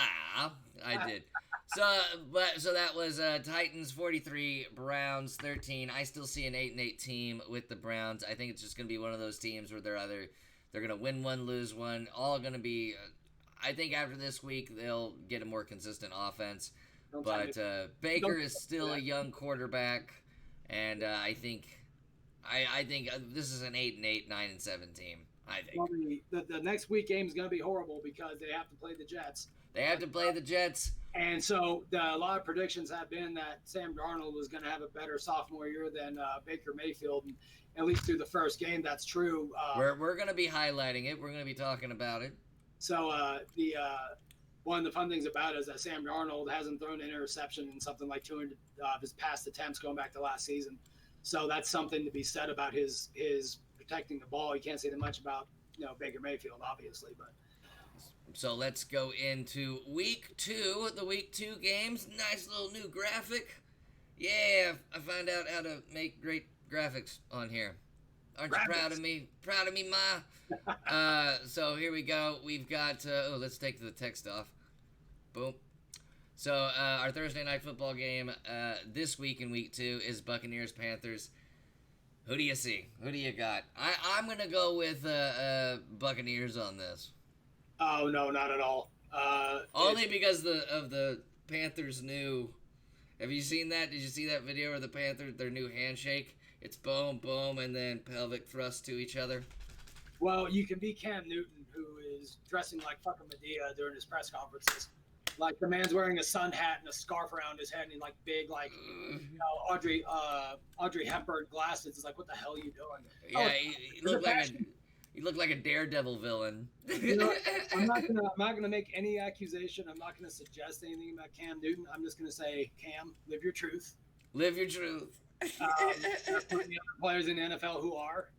I did. So that was Titans 43, Browns 13. I still see an 8-8 team with the Browns. I think it's just going to be one of those teams where they're going to win one, lose one. All going to be. I think after this week they'll get a more consistent offense. But Baker is still a young quarterback, and I think this is an 8-8, 9-7 team. I think. Well, the next week game is going to be horrible because they have to play the Jets. They have to play the Jets. And so a lot of predictions have been that Sam Darnold was going to have a better sophomore year than Baker Mayfield, and at least through the first game. That's true. We're going to be highlighting it. We're going to be talking about it. So one of the fun things about it is that Sam Darnold hasn't thrown an interception in something like 200 of his past attempts going back to last season. So that's something to be said about his protecting the ball. You can't say that much about Baker Mayfield, obviously, but. So let's go into week 2, the week 2 games. Nice little new graphic. Yeah, I found out how to make great graphics on here. Aren't you proud of me? Proud of me, Ma? So here we go. We've got, let's take the text off. Boom. So our Thursday night football game this week in week 2 is Buccaneers-Panthers. Who do you see? Who do you got? I'm going to go with Buccaneers on this. Oh, no, not at all. Only because of the Panthers' new... Have you seen that? Did you see that video of the Panthers, their new handshake? It's boom, boom, and then pelvic thrust to each other. Well, you can be Cam Newton, who is dressing like fucking Medea during his press conferences. Like, the man's wearing a sun hat and a scarf around his head and like big, like, Audrey Hepburn glasses. It's like, what the hell are you doing? Yeah, he looked like a Daredevil villain. I'm not gonna make any accusation. I'm not gonna suggest anything about Cam Newton. I'm just gonna say, Cam, live your truth. Live your truth. There's plenty other players in the NFL who are,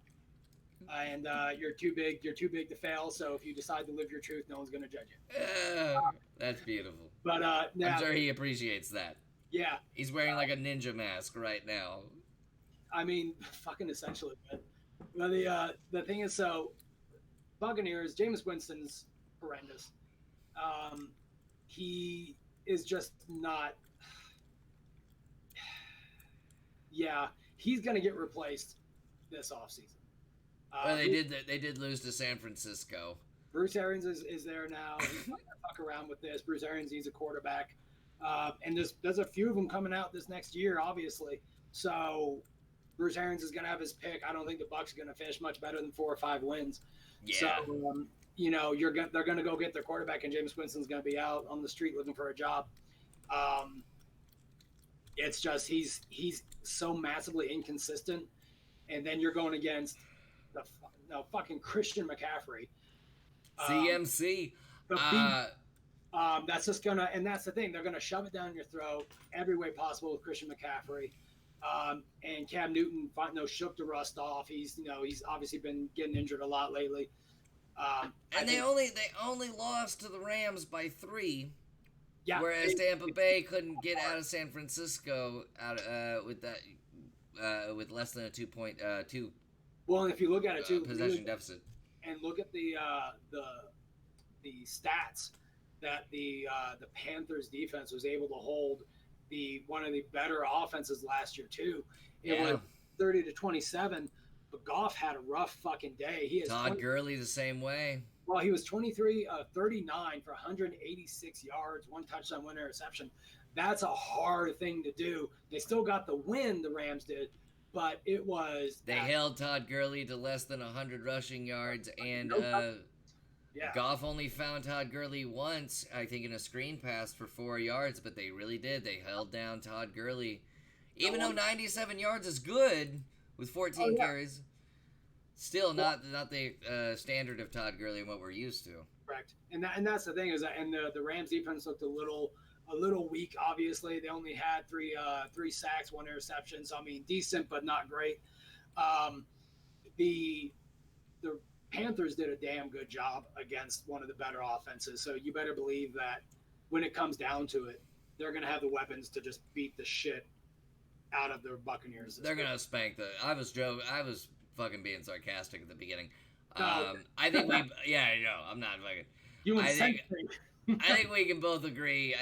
and you're too big to fail. So if you decide to live your truth, no one's gonna judge you. That's beautiful. But now, I'm sure he appreciates that. Yeah, he's wearing like a ninja mask right now. I mean, fucking essentially. But the thing is, so Buccaneers, Jameis Winston's horrendous. He is just not. Yeah, he's gonna get replaced this offseason. Well, they did lose to San Francisco. Bruce Arians is there now. He's not gonna fuck around with this. Bruce Arians needs a quarterback, and there's a few of them coming out this next year, obviously. So Bruce Arians is gonna have his pick. I don't think the Bucs are gonna finish much better than 4 or 5 wins. Yeah. So they're gonna go get their quarterback, and Jameis Winston's gonna be out on the street looking for a job. It's just he's so massively inconsistent, and then you're going against the fucking Christian McCaffrey. CMC. That's just gonna, and that's the thing. They're gonna shove it down your throat every way possible with Christian McCaffrey. And Cam Newton, shook the rust off. He's obviously been getting injured a lot lately. And they only lost to the Rams by 3. Yeah. Whereas Tampa Bay couldn't get out of San Francisco with less than a 2.2. Well, and if you look at it too, possession deficit, and look at the stats that the Panthers defense was able to hold one of the better offenses last year too. It was 30-27, but Goff had a rough fucking day. Todd Gurley the same way. Well, he was 39 for 186 yards, 1 touchdown, 1 interception. That's a hard thing to do. They still got the win, the Rams did, but it was... They held Todd Gurley to less than 100 rushing yards, and Goff only found Todd Gurley once, I think, in a screen pass for 4 yards, but they really did. They held down Todd Gurley. Even though 97 yards is good with 14 carries, still not the standard of Todd Gurley and what we're used to. Correct. And that's the thing is that, and the Rams defense looked a little weak. Obviously, they only had three sacks, 1 interception. So I mean, decent but not great. The Panthers did a damn good job against one of the better offenses. So you better believe that when it comes down to it, they're going to have the weapons to just beat the shit out of their Buccaneers. They're going to spank the. I was fucking being sarcastic at the beginning. I think I know. I'm not fucking. I think we can both agree.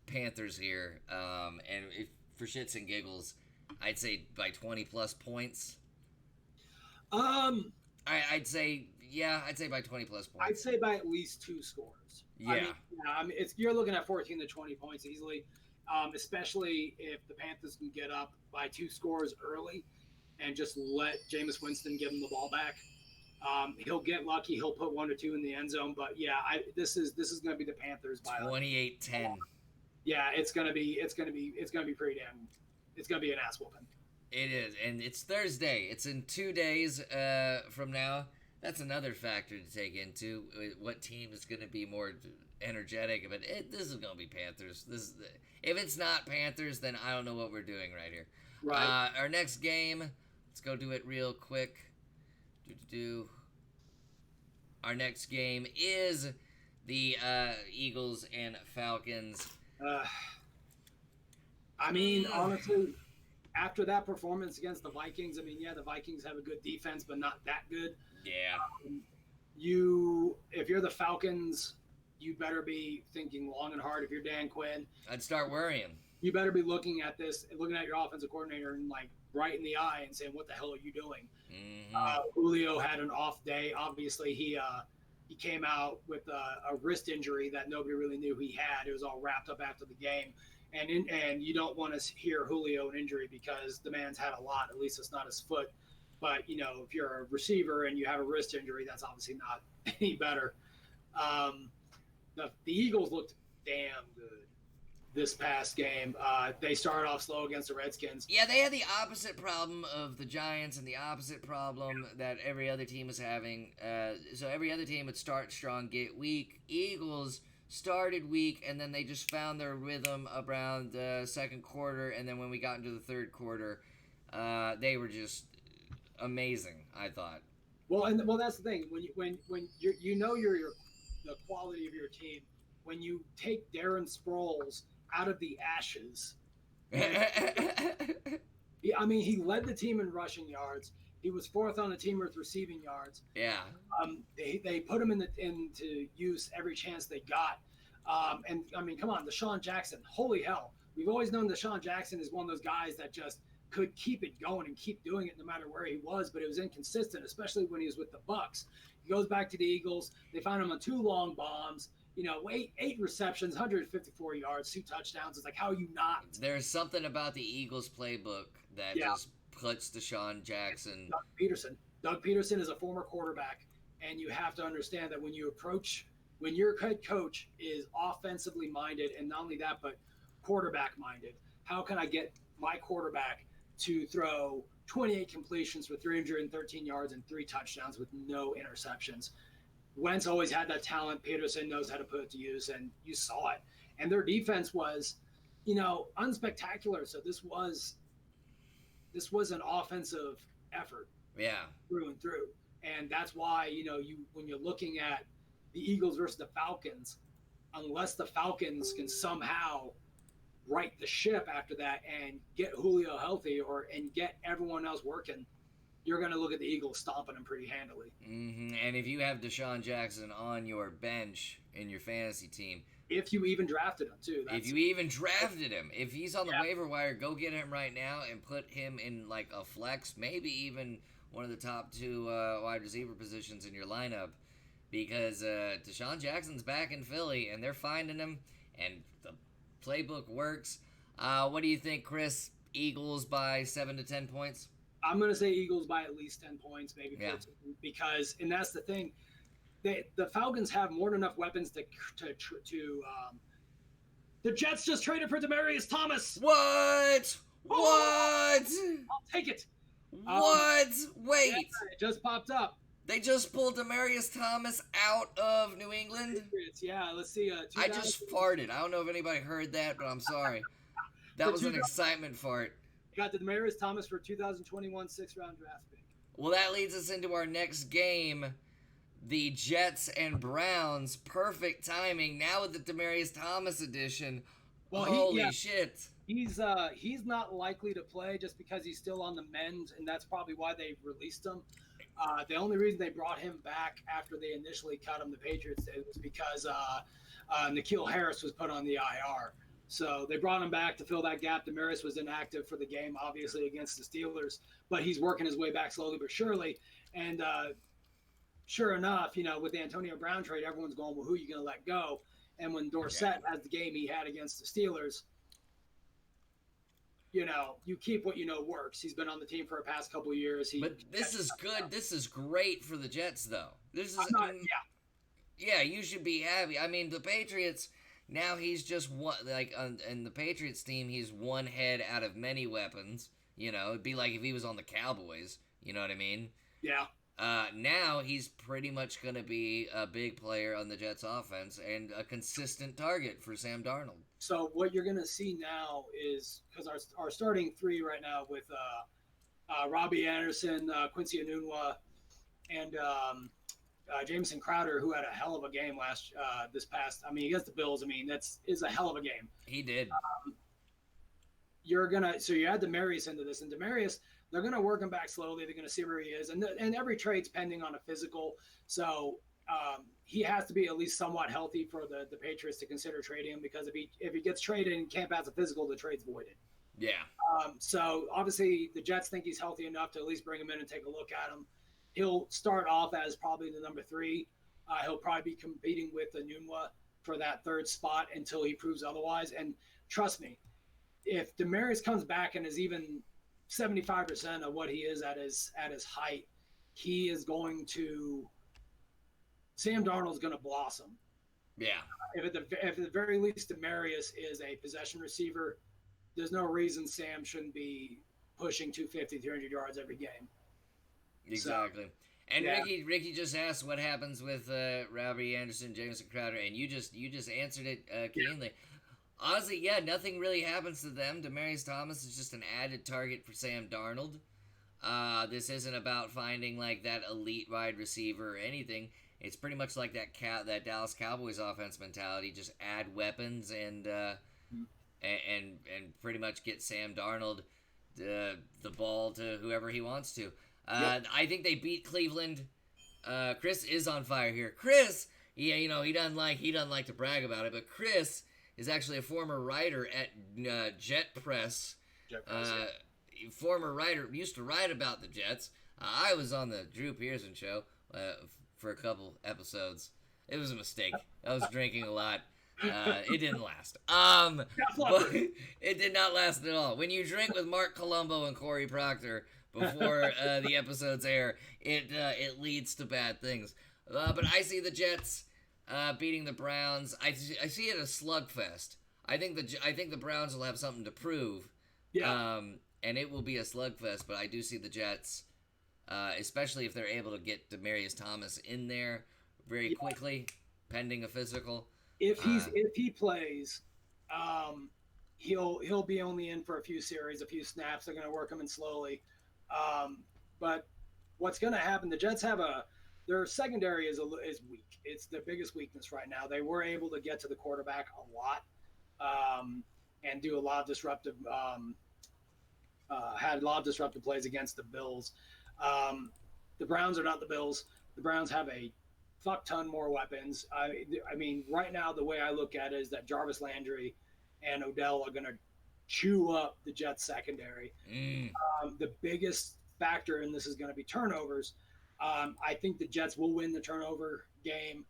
Panthers here. And if, for shits and giggles, I'd say by 20 plus points. I'd say by 20 plus points. I'd say by at least 2 scores. Yeah. I mean, you're looking at 14 to 20 points easily. Especially if the Panthers can get up by 2 scores early and just let Jameis Winston give them the ball back. He'll get lucky. He'll put 1 or 2 in the end zone. But yeah, this is going to be the Panthers by 28-10. Yeah, it's going to be pretty damn. It's going to be an ass whooping. It is, and it's Thursday. It's in 2 days from now. That's another factor to take into what team is going to be more energetic. But this is going to be Panthers. If it's not Panthers, then I don't know what we're doing right here. Right. Our next game, let's go do it real quick. Our next game is the Eagles and Falcons. I mean, honestly, after that performance against the Vikings, I mean, yeah, the Vikings have a good defense, but not that good. Yeah. If you're the Falcons, you better be thinking long and hard. If you're Dan Quinn, I'd start worrying. You better be looking at this, looking at your offensive coordinator and like right in the eye and saying, "What the hell are you doing?" Mm-hmm. Julio had an off day. Obviously, he came out with a wrist injury that nobody really knew he had. It was all wrapped up after the game, and you don't want to hear Julio an injury because the man's had a lot. At least it's not his foot. But if you're a receiver and you have a wrist injury, that's obviously not any better. The Eagles looked damn good this past game. They started off slow against the Redskins. Yeah, they had the opposite problem of the Giants and the opposite problem that every other team was having. So every other team would start strong, get weak. Eagles started weak, and then they just found their rhythm around the second quarter, and then when we got into the third quarter, they were just amazing, I thought. Well, that's the thing. When you're the quality of your team, when you take Darren Sproles out of the ashes. I mean, he led the team in rushing yards. He was fourth on the team with receiving yards. Yeah. They put him into use every chance they got. And I mean, come on, Deshaun Jackson. Holy hell! We've always known Deshaun Jackson is one of those guys that just could keep it going and keep doing it no matter where he was, but it was inconsistent, especially when he was with the Bucks. He goes back to the Eagles. They found him on 2 long bombs. 8 receptions, 154 yards, 2 touchdowns. It's like, how are you not? There's something about the Eagles playbook that just puts Deshaun Jackson. Doug Peterson is a former quarterback, and you have to understand that when your head coach is offensively minded, and not only that, but quarterback minded, how can I get my quarterback to throw 28 completions for 313 yards and 3 touchdowns with no interceptions? Wentz always had that talent. Peterson knows how to put it to use, and you saw it. And their defense was, unspectacular. So this was an offensive effort, through and through. And that's why when you're looking at the Eagles versus the Falcons, unless the Falcons can somehow right the ship after that and get Julio healthy and get everyone else working, you're going to look at the Eagles stomping them pretty handily. Mm-hmm. And if you have Deshaun Jackson on your bench in your fantasy team. If you even drafted him, too. If you even drafted him. If he's on the waiver wire, go get him right now and put him in like a flex, maybe even one of the top 2 wide receiver positions in your lineup. Because Deshaun Jackson's back in Philly, and they're finding him, and the playbook works. What do you think, Chris? Eagles by 7 to 10 points? I'm going to say Eagles by at least 10 points, maybe 14, because, and that's the thing, the Falcons have more than enough weapons to the Jets just traded for Demaryius Thomas. What? What? I'll take it. What? Wait. It just popped up. They just pulled Demaryius Thomas out of New England? Yeah, let's see. I just farted. I don't know if anybody heard that, but I'm sorry. That was an excitement fart. Got the Demaryius Thomas for 2021 6th-round draft pick. Well, that leads us into our next game, the Jets and Browns. Perfect timing. Now with the Demaryius Thomas edition. Well, holy shit. He's not likely to play just because he's still on the mend, and that's probably why they released him. The only reason they brought him back after they initially cut him, the Patriots did, was because N'Keal Harris was put on the IR. So they brought him back to fill that gap. Demaryius was inactive for the game, obviously, against the Steelers, but he's working his way back slowly but surely. And sure enough, with the Antonio Brown trade, everyone's going, well, who are you going to let go? And when Dorsett has the game he had against the Steelers, you keep what works. He's been on the team for the past couple of years. But this is good. This is great for the Jets, though. This is yeah. You should be happy. I mean, the Patriots. Now he's just one, like, in the Patriots team, he's one head out of many weapons. It'd be like if he was on the Cowboys. You know what I mean? Yeah. Now he's pretty much going to be a big player on the Jets offense and a consistent target for Sam Darnold. So what you're going to see now is, because our starting three right now with Robbie Anderson, Quincy Enunwa, and Jameson Crowder, who had a hell of a game this past. I mean, against the Bills. I mean, is a hell of a game. He did. You add Demaryius into this, and Demaryius, they're gonna work him back slowly. They're gonna see where he is, and every trade's pending on a physical. So he has to be at least somewhat healthy for the Patriots to consider trading him, because if he gets traded and can't pass a physical, the trade's voided. Yeah. So obviously the Jets think he's healthy enough to at least bring him in and take a look at him. He'll start off as probably the number 3. He'll probably be competing with Enunwa for that third spot until he proves otherwise. And trust me, if Demaryius comes back and is even 75% of what he is at his height, he is going to – Sam Darnold's going to blossom. Yeah. If at the very least Demaryius is a possession receiver, there's no reason Sam shouldn't be pushing 250, 300 yards every game. Exactly. So, and yeah. Ricky just asked what happens with Robbie Anderson, Jameson Crowder, and you just answered it keenly. Yeah. Honestly, yeah, nothing really happens to them. Demaryius Thomas is just an added target for Sam Darnold. This isn't about finding like that elite wide receiver or anything. It's pretty much like that Dallas Cowboys offense mentality. Just add weapons and pretty much get Sam Darnold the ball to whoever he wants to. I think they beat Cleveland. Chris is on fire here. Chris, yeah, he doesn't like to brag about it, but Chris is actually a former writer at Jet Press. Former writer, used to write about the Jets. I was on the Drew Pearson show for a couple episodes. It was a mistake. I was drinking a lot. It didn't last. But it did not last at all. When you drink with Mark Colombo and Corey Proctor before the episodes air, it leads to bad things. But I see the Jets beating the Browns. I see it as a slugfest. I think the Browns will have something to prove. Yeah. And it will be a slugfest. But I do see the Jets, especially if they're able to get Demaryius Thomas in there very quickly, pending a physical. If he plays, he'll be only in for a few series, a few snaps. They're going to work him in slowly. But what's going to happen? The Jets have their secondary is weak. It's their biggest weakness right now. They were able to get to the quarterback a lot, and do a lot of disruptive. Had a lot of disruptive plays against the Bills. The Browns are not the Bills. The Browns have a fuck ton more weapons. I mean, right now the way I look at it is that Jarvis Landry and Odell are going to chew up the Jets secondary. The biggest factor in this is going to be turnovers. I think the Jets will win the turnover game.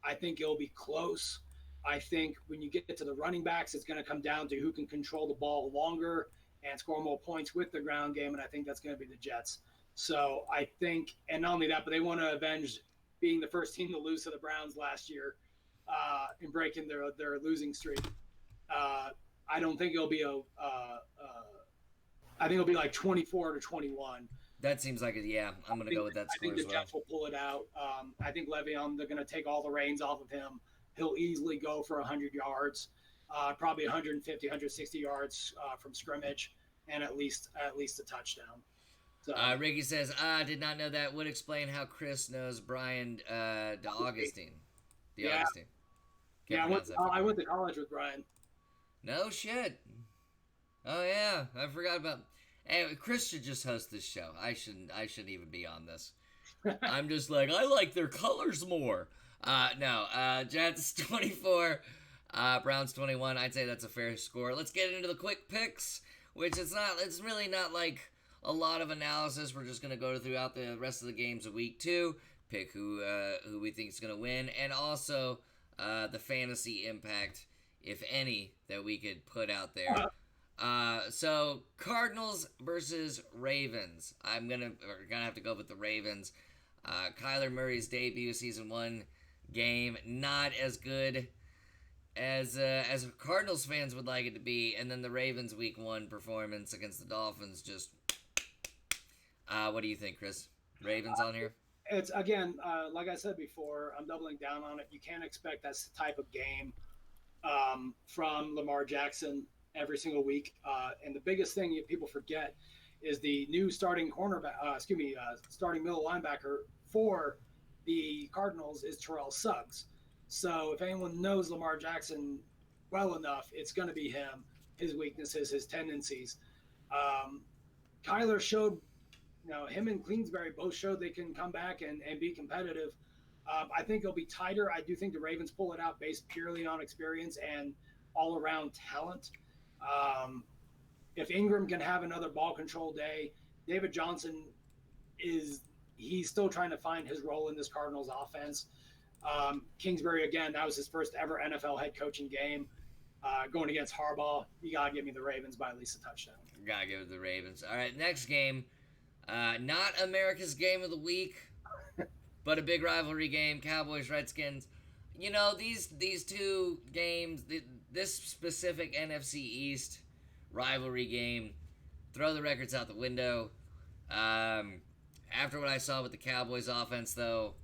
I think it'll be close. I think when you get to the running backs, it's going to come down to who can control the ball longer and score more points with the ground game, and I think that's going to be the Jets. So I think, and not only that, but they want to avenge being the first team to lose to the Browns last year and breaking their losing streak. I don't think it'll be I think it'll be like 24-21. That seems like it. Yeah, I'm going to go with that score as well. I think the Jets will pull it out. I think Le'Veon, they're going to take all the reins off of him. He'll easily go for 100 yards, probably 150, 160 yards from scrimmage, and at least a touchdown. So, Ricky says, did not know that. Would explain how Chris knows Brian DeAugustine. Yeah, I went to college with Brian. No shit. Oh yeah, I forgot about. Hey, Chris should just host this show. I shouldn't even be on this. I'm just like, I like their colors more. No, Jets 24, Browns 21. I'd say that's a fair score. Let's get into the quick picks, which it's really not like a lot of analysis. We're just going to go throughout the rest of the games of week 2, pick who we think is going to win, and also the fantasy impact, if any, that we could put out there. So Cardinals versus Ravens. We're gonna have to go with the Ravens. Kyler Murray's debut, season 1 game, not as good as Cardinals fans would like it to be, and then the Ravens week 1 performance against the Dolphins. Just, what do you think, Chris? Ravens on here? It's again, like I said before, I'm doubling down on it. You can't expect that type of game from Lamar Jackson every single week. And the biggest thing people forget is the new starting starting middle linebacker for the Cardinals is Terrell Suggs. So if anyone knows Lamar Jackson well enough, it's going to be him, his weaknesses, his tendencies. Kyler showed, him and Kingsbury both showed they can come back and be competitive. I think it'll be tighter. I do think the Ravens pull it out based purely on experience and all-around talent. If Ingram can have another ball control day, David Johnson he's still trying to find his role in this Cardinals offense. Kingsbury, again, that was his first ever NFL head coaching game. Going against Harbaugh, you got to give me the Ravens by at least a touchdown. Gotta give it the Ravens. All right, next game. Not America's game of the week, but a big rivalry game, Cowboys-Redskins. These two games, this specific NFC East rivalry game, throw the records out the window. After what I saw with the Cowboys offense, though,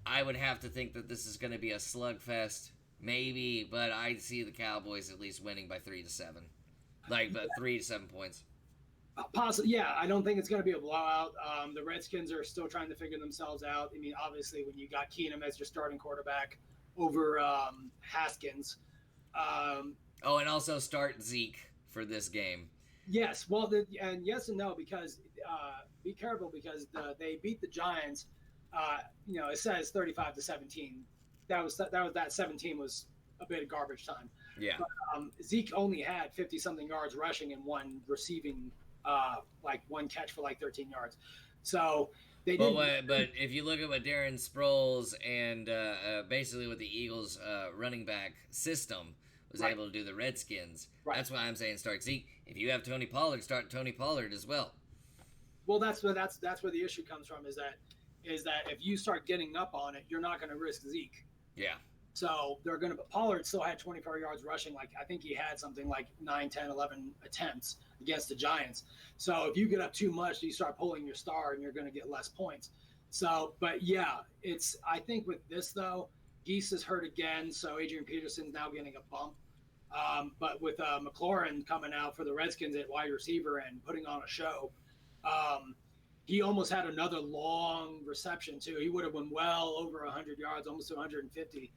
I would have to think that this is going to be a slugfest, maybe, but I see the Cowboys at least winning by 3-7. But 3 to 7 points. Possibly, yeah. I don't think it's going to be a blowout. The Redskins are still trying to figure themselves out. I mean, obviously, when you got Keenum as your starting quarterback over Haskins. And also start Zeke for this game. Yes, well, and yes and no, because be careful, because they beat the Giants. It says 35-17. That 17 was a bit of garbage time. Yeah. But, Zeke only had 50-something yards rushing and one receiving, one catch for 13 yards. So they did. But if you look at what Darren Sproles and basically what the Eagles running back system was able to do the Redskins, that's why I'm saying start Zeke. If you have Tony Pollard, start Tony Pollard as well. Well, that's where the issue comes from, is that if you start getting up on it, you're not going to risk Zeke. Yeah. So they're going to. Pollard still had 24 yards rushing. I think he had something like 9, 10, 11 attempts against the Giants. So if you get up too much, you start pulling your star, and you're going to get less points. So, but yeah, I think with this though, Geese is hurt again, so Adrian Peterson's now getting a bump. But with McLaurin coming out for the Redskins at wide receiver and putting on a show, he almost had another long reception too. He would have went well over 100 yards, almost 150.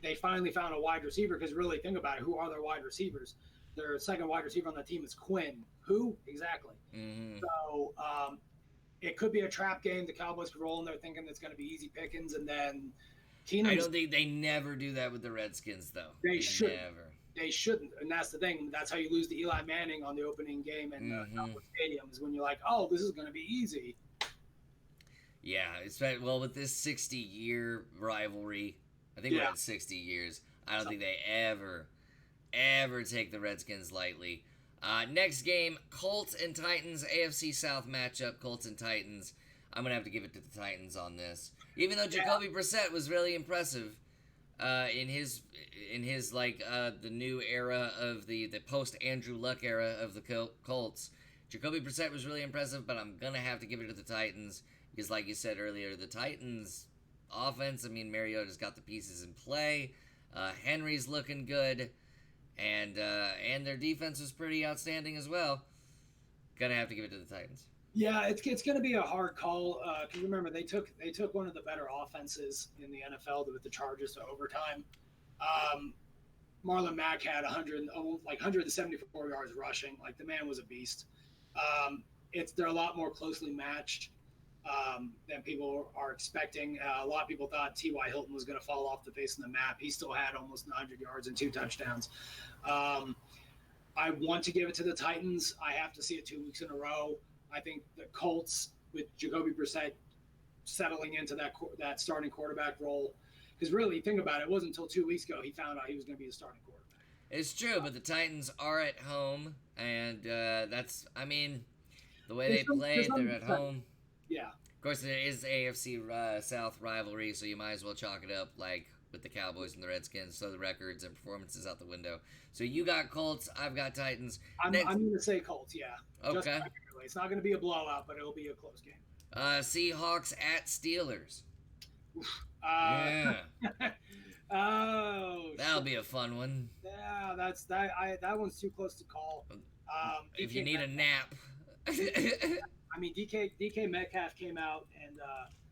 They finally found a wide receiver, because really think about it, who are their wide receivers? Their second wide receiver on the team is Quinn. Who exactly? Mm-hmm. So it could be a trap game. The Cowboys could roll in there thinking it's going to be easy pickings, and then I don't think they never do that with the Redskins, though. They should never. They shouldn't, and that's the thing. That's how you lose to Eli Manning on the opening game in Cowboys Stadium, is when you're like, oh, this is going to be easy. Yeah, with this 60-year rivalry, I think we're at 60 years. I don't think they ever take the Redskins lightly. Next game, Colts and Titans, AFC South matchup, Colts and Titans. I'm going to have to give it to the Titans on this. Even though Jacoby Brissett was really impressive in his the new era of the post Andrew Luck era of the Colts. Jacoby Brissett was really impressive, but I'm going to have to give it to the Titans because, like you said earlier, the Titans offense, I mean, Mariota's got the pieces in play. Henry's looking good, and their defense was pretty outstanding as well. Gonna have to give it to the Titans. Yeah, it's going to be a hard call, because remember, they took one of the better offenses in the NFL with the Chargers to overtime. Marlon Mack had 174 yards rushing. The man was a beast. They're a lot more closely matched than people are expecting. A lot of people thought T.Y. Hilton was going to fall off the face of the map. He still had almost 900 yards and 2 touchdowns. I want to give it to the Titans. I have to see it 2 weeks in a row. I think the Colts, with Jacoby Brissett settling into that starting quarterback role, because really, think about it, it wasn't until 2 weeks ago he found out he was going to be the starting quarterback. It's true, but the Titans are at home, and that's, I mean, the way they To played, some they're at extent, home. yeah. Of course, it is AFC South rivalry, so you might as well chalk it up like with the Cowboys and the Redskins, so the records and performances out the window. So you got Colts, I've got Titans. I'm Next, going to say Colts, yeah. Just okay. regularly. It's not going to be a blowout, but it'll be a close game. Seahawks at Steelers. Uh, Yeah, oh, that'll be a fun one. yeah, that one's too close to call. If you need a nap. I mean, DK Metcalf came out and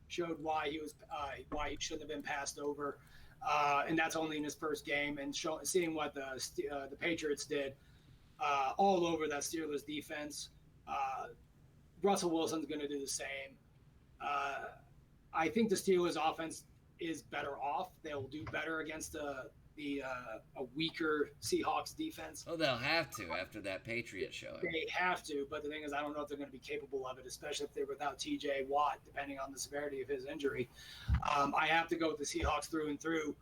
showed why he shouldn't have been passed over, and that's only in his first game. And seeing what the Patriots did all over that Steelers defense, Russell Wilson's going to do the same. I think the Steelers offense is better off. They'll do better against a weaker Seahawks defense. Oh, they'll have to after that Patriot showing. They have to, but the thing is, I don't know if they're going to be capable of it, especially if they're without T.J. Watt, depending on the severity of his injury. I have to go with the Seahawks through and through.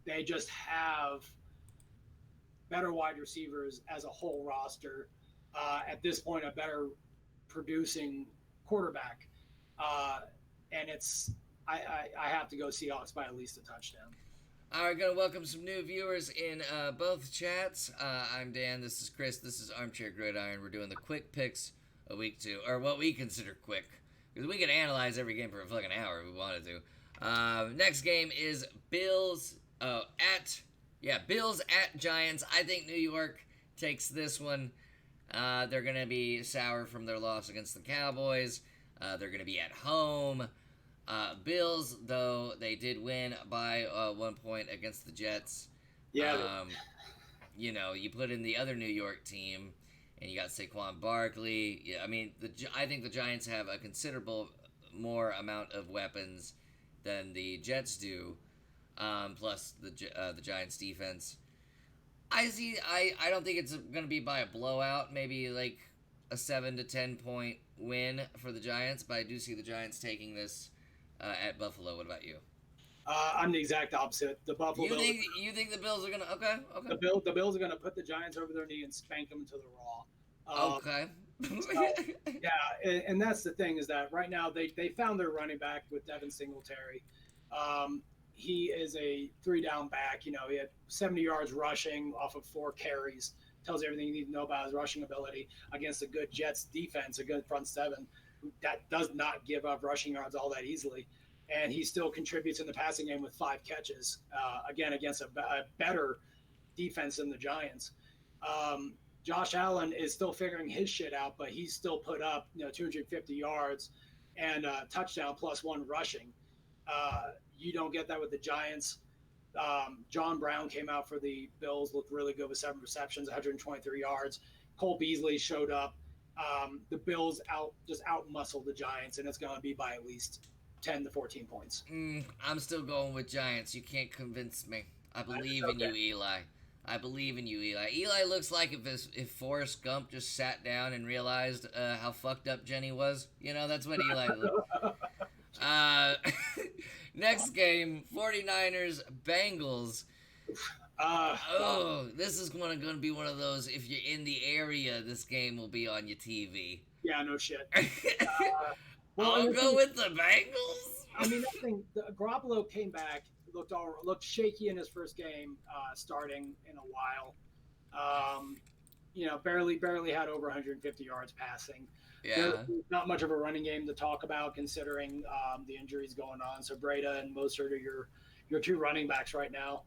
They just have better wide receivers as a whole roster. At this point, a better producing quarterback, and I have to go Seahawks by at least a touchdown. All right, going to welcome some new viewers in both chats. I'm Dan. This is Chris. This is Armchair Gridiron. We're doing the quick picks of week 2, or what we consider quick, because we could analyze every game for a fucking hour if we wanted to. Next game is Bills at Giants. I think New York takes this one. They're going to be sour from their loss against the Cowboys. They're going to be at home. Bills, though, they did win by 1 point against the Jets. Yeah. You know, you put in the other New York team, and you got Saquon Barkley. Yeah, I mean, I think the Giants have a considerable more amount of weapons than the Jets do, plus the Giants' defense. I don't think it's going to be by a blowout, maybe like a 7 to 10 point win for the Giants, but I do see the Giants taking this at Buffalo. What about you? I'm the exact opposite. The Buffalo Bills. You think the Bills are going to okay. The Bills are going to put the Giants over their knee and spank them until they're raw. Okay. So, yeah, and that's the thing is that right now they found their running back with Devin Singletary. He is a 3-down back. You know, he had 70 yards rushing off of 4 carries. Tells you everything you need to know about his rushing ability against a good Jets defense, a good front seven that does not give up rushing yards all that easily. And he still contributes in the passing game with 5 catches, again, against a better defense than the Giants. Josh Allen is still figuring his shit out, but he's still put up 250 yards and a touchdown plus 1 rushing. You don't get that with the Giants. John Brown came out for the Bills, looked really good with 7 receptions, 123 yards. Cole Beasley showed up. The Bills out-muscled the Giants, and it's going to be by at least 10 to 14 points. I'm still going with Giants. You can't convince me. I believe in you, Eli. I believe in you, Eli. Eli looks like if Forrest Gump just sat down and realized how fucked up Jenny was. That's what Eli looked. Next game, 49ers, Bengals. This is going to be one of those, if you're in the area, this game will be on your TV. Yeah, no shit. I'll go with the Bengals. I mean, Garoppolo came back, looked shaky in his first game, starting in a while. Barely had over 150 yards passing. Yeah. There's not much of a running game to talk about considering the injuries going on. So Breda and Mostert are your 2 running backs right now.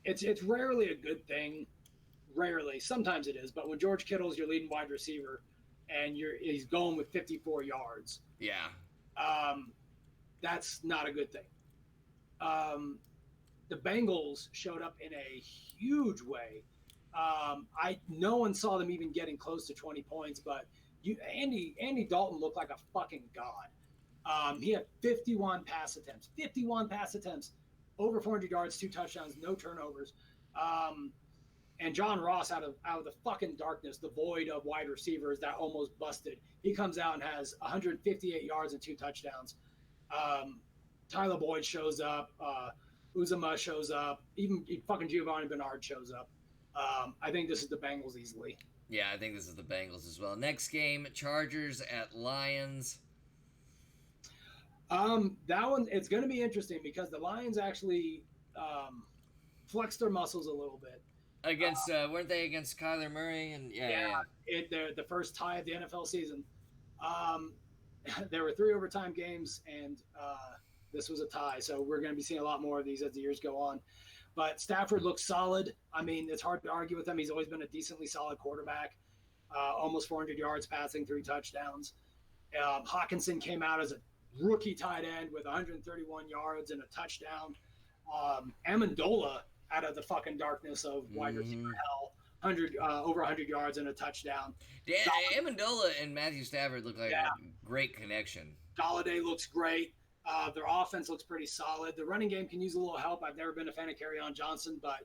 It's rarely a good thing. Rarely. Sometimes it is. But when George Kittle's your leading wide receiver and he's going with 54 yards. Yeah. That's not a good thing. The Bengals showed up in a huge way. No one saw them even getting close to 20 points, but Andy Dalton looked like a fucking god. He had 51 pass attempts, over 400 yards, 2 touchdowns, no turnovers. And John Ross out of the fucking darkness, the void of wide receivers that almost busted, he comes out and has 158 yards and 2 touchdowns. Tyler Boyd shows up. Uzama shows up. Even fucking Giovanni Bernard shows up. I think this is the Bengals easily. Yeah, I think this is the Bengals as well. Next game, Chargers at Lions. That one, it's going to be interesting because the Lions actually flexed their muscles a little bit. Against, weren't they against Kyler Murray? And yeah. They're the first tie of the NFL season. There were 3 overtime games, and this was a tie. So we're going to be seeing a lot more of these as the years go on. But Stafford looks solid. I mean, it's hard to argue with him. He's always been a decently solid quarterback. Almost 400 yards passing, 3 touchdowns. Hawkinson came out as a rookie tight end with 131 yards and a touchdown. Amendola out of the fucking darkness of wide receiver hell, over 100 yards and a touchdown. Yeah, Amendola and Matthew Stafford look like a great connection. Galladay looks great. Their offense looks pretty solid. The running game can use a little help. I've never been a fan of Kerryon Johnson, but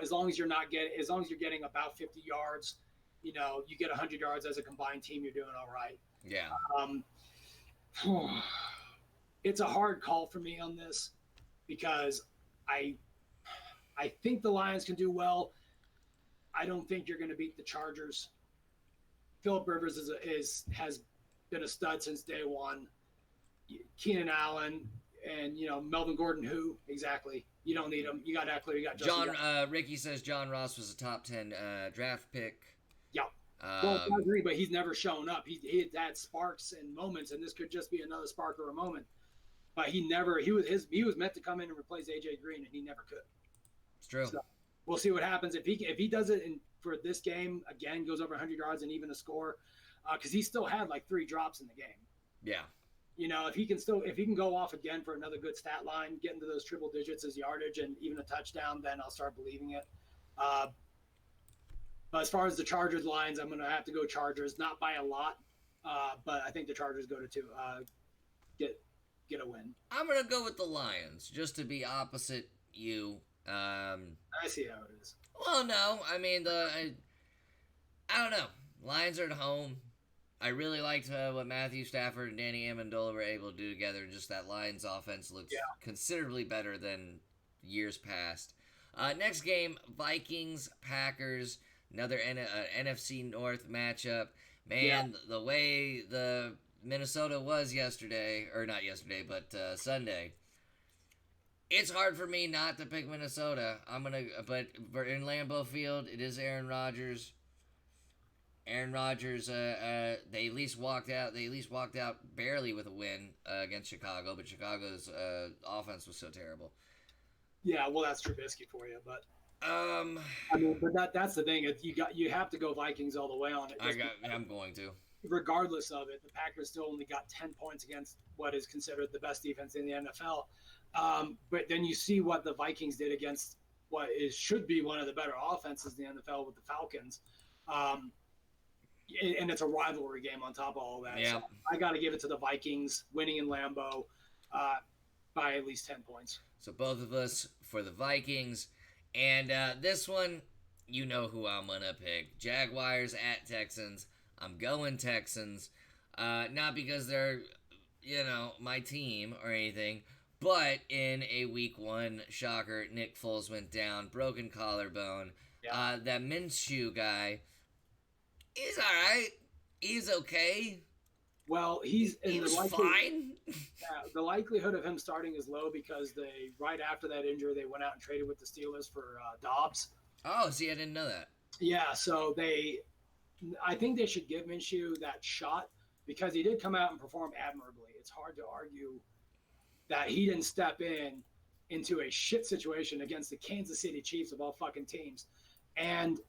as long as you're getting about 50 yards, you get 100 yards as a combined team, you're doing all right. Yeah. It's a hard call for me on this because I think the Lions can do well. I don't think you're going to beat the Chargers. Phillip Rivers has been a stud since day one. Keenan Allen and Melvin Gordon, who exactly? You don't need him. You got Eckler. You got Justin. Ricky says John Ross was a top 10 draft pick. Yeah. Well, I agree, but he's never shown up. He had sparks and moments, and this could just be another spark or a moment. But he was meant to come in and replace AJ Green, and he never could. It's true. So we'll see what happens if he does it for this game again, goes over 100 yards and even a score, because he still had like 3 drops in the game. Yeah. If he can go off again for another good stat line, get into those triple digits as yardage and even a touchdown, then I'll start believing it. But as far as the Chargers lines, I'm going to have to go Chargers, not by a lot, but I think the Chargers go to 2, get a win. I'm going to go with the Lions, just to be opposite you. I see how it is. Well, no, I mean, I don't know. Lions are at home. I really liked what Matthew Stafford and Danny Amendola were able to do together. Just that Lions offense looks considerably better than years past. Next game, Vikings, Packers, another NFC North matchup. Man, the way the Minnesota was yesterday, or not yesterday, but Sunday, it's hard for me not to pick Minnesota. But in Lambeau Field, it is Aaron Rodgers. Aaron Rodgers, they at least walked out. They at least walked out barely with a win against Chicago, but Chicago's offense was so terrible. Yeah, well, that's Trubisky for you, but but that's the thing. You have to go Vikings all the way on it. I'm going to. Regardless of it, the Packers still only got 10 points against what is considered the best defense in the NFL. But then you see what the Vikings did against should be one of the better offenses in the NFL with the Falcons. And it's a rivalry game on top of all that. Yeah. So I got to give it to the Vikings winning in Lambeau by at least 10 points. So both of us for the Vikings. And this one, you know who I'm going to pick. Jaguars at Texans. I'm going Texans. Not because they're, my team or anything. But in a week 1 shocker, Nick Foles went down. Broken collarbone. Yeah. That Minshew guy, he's all right. He's okay. Well, he was fine. The likelihood of him starting is low because right after that injury, they went out and traded with the Steelers for Dobbs. Oh, see, I didn't know that. Yeah, so I think they should give Minshew that shot because he did come out and perform admirably. It's hard to argue that he didn't step into a shit situation against the Kansas City Chiefs of all fucking teams and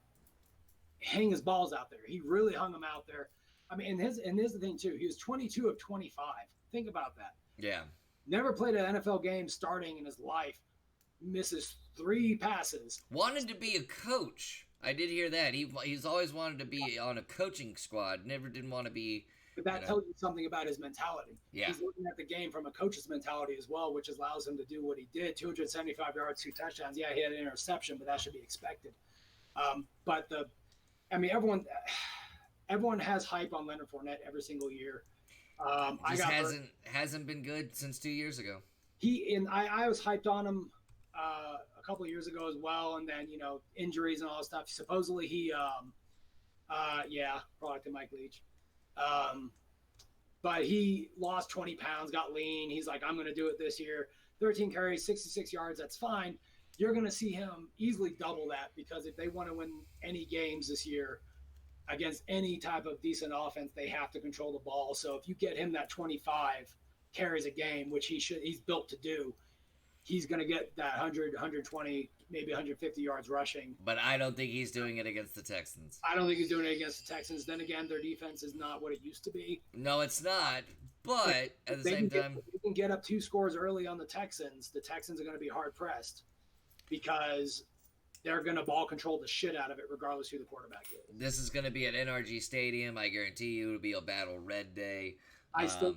hang his balls out there. He really hung them out there. I mean, and here's the thing too. He was 22 of 25. Think about that. Yeah. Never played an NFL game starting in his life. Misses 3 passes. Wanted to be a coach. I did hear that. He's always wanted to be on a coaching squad. Never didn't want to be. But that tells you something about his mentality. Yeah. He's looking at the game from a coach's mentality as well, which allows him to do what he did. 275 yards, 2 touchdowns. Yeah, he had an interception, but that should be expected. Everyone has hype on Leonard Fournette every single year. Hasn't been good since 2 years ago. I was hyped on him a couple of years ago as well, and then injuries and all that stuff. Supposedly he, product of Mike Leach. But he lost 20 pounds, got lean. He's like, I'm going to do it this year. 13 carries, 66 yards. That's fine. You're going to see him easily double that because if they want to win any games this year against any type of decent offense, they have to control the ball. So if you get him that 25 carries a game, which he's built to do, he's going to get that 100, 120, maybe 150 yards rushing. But I don't think he's doing it against the Texans. I don't think he's doing it against the Texans. Then again, their defense is not what it used to be. No, it's not. But at the same time, if they can get up 2 scores early on the Texans are going to be hard pressed because they're going to ball control the shit out of it regardless who the quarterback is. This is going to be at NRG Stadium. I guarantee you it'll be a battle red day. I still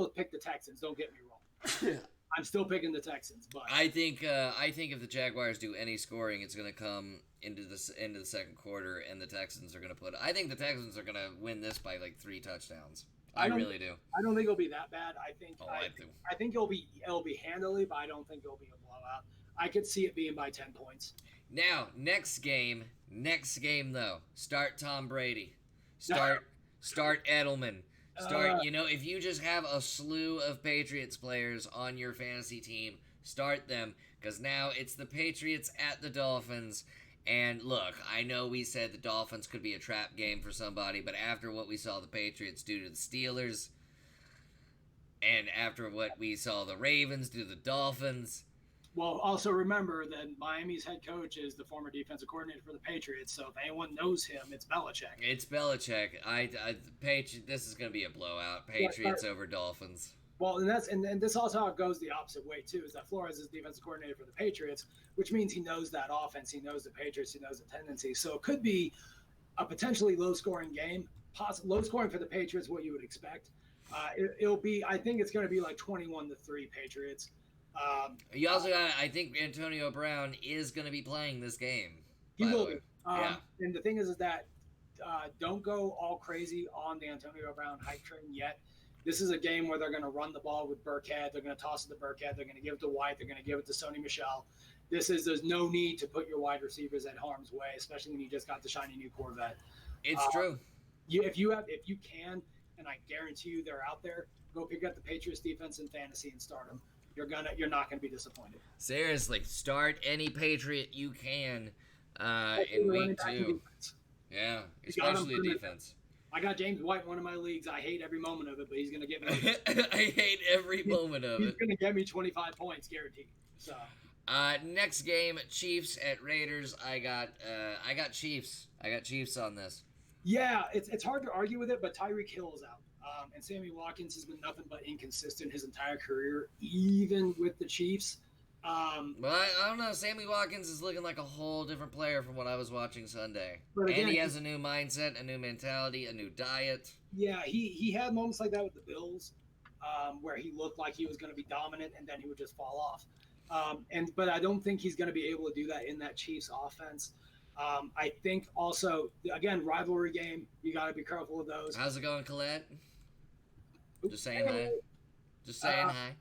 pick the Texans. Don't get me wrong. I'm still picking the Texans, but I think if the Jaguars do any scoring, it's going to come into the second quarter, and the Texans are going to I think the Texans are going to win this by like 3 touchdowns. I really do. I don't think it'll be that bad. I think do. I think it'll be handily, but I don't think it'll be a blowout. I could see it being by 10 points. Now, next game though. Start Tom Brady. Start Edelman. If you just have a slew of Patriots players on your fantasy team, start them, because now it's the Patriots at the Dolphins. And look, I know we said the Dolphins could be a trap game for somebody, but after what we saw the Patriots do to the Steelers, and after what we saw the Ravens do to the Dolphins... Well, also remember that Miami's head coach is the former defensive coordinator for the Patriots, so if anyone knows him, it's Belichick. It's Belichick. This is going to be a blowout. Patriots over Dolphins. Well, and this also how it goes the opposite way too. Is that Flores is defensive coordinator for the Patriots, which means he knows that offense, he knows the Patriots, he knows the tendency. So it could be a potentially low-scoring game. Low scoring for the Patriots, what you would expect. It'll be. I think it's going to be like 21-3 Patriots. You also got. I think Antonio Brown is going to be playing this game. He will be. And the thing is that don't go all crazy on the Antonio Brown hype train yet. This is a game where they're going to run the ball with Burkhead. They're going to toss it to Burkhead. They're going to give it to White. They're going to give it to Sony Michel. There's no need to put your wide receivers at harm's way, especially when you just got the shiny new Corvette. It's true. If you can, and I guarantee you they're out there, go pick up the Patriots defense in fantasy and start them. You're not gonna be disappointed. Seriously, start any Patriot you can in week 2. Yeah, especially defense. I got James White in one of my leagues. I hate every moment of it, but he's gonna get me. I hate every moment of it. He's gonna get me 25 points guaranteed. So. Next game, Chiefs at Raiders. I got Chiefs. I got Chiefs on this. Yeah, it's hard to argue with it, but Tyreek Hill is out. And Sammy Watkins has been nothing but inconsistent his entire career, even with the Chiefs. But I don't know. Sammy Watkins is looking like a whole different player from what I was watching Sunday. Again, and he has a new mindset, a new mentality, a new diet. Yeah, he had moments like that with the Bills, where he looked like he was going to be dominant, and then he would just fall off. But I don't think he's going to be able to do that in that Chiefs offense. I think also, again, rivalry game, you got to be careful of those. How's it going, Colette? Just saying hi. Just saying hi.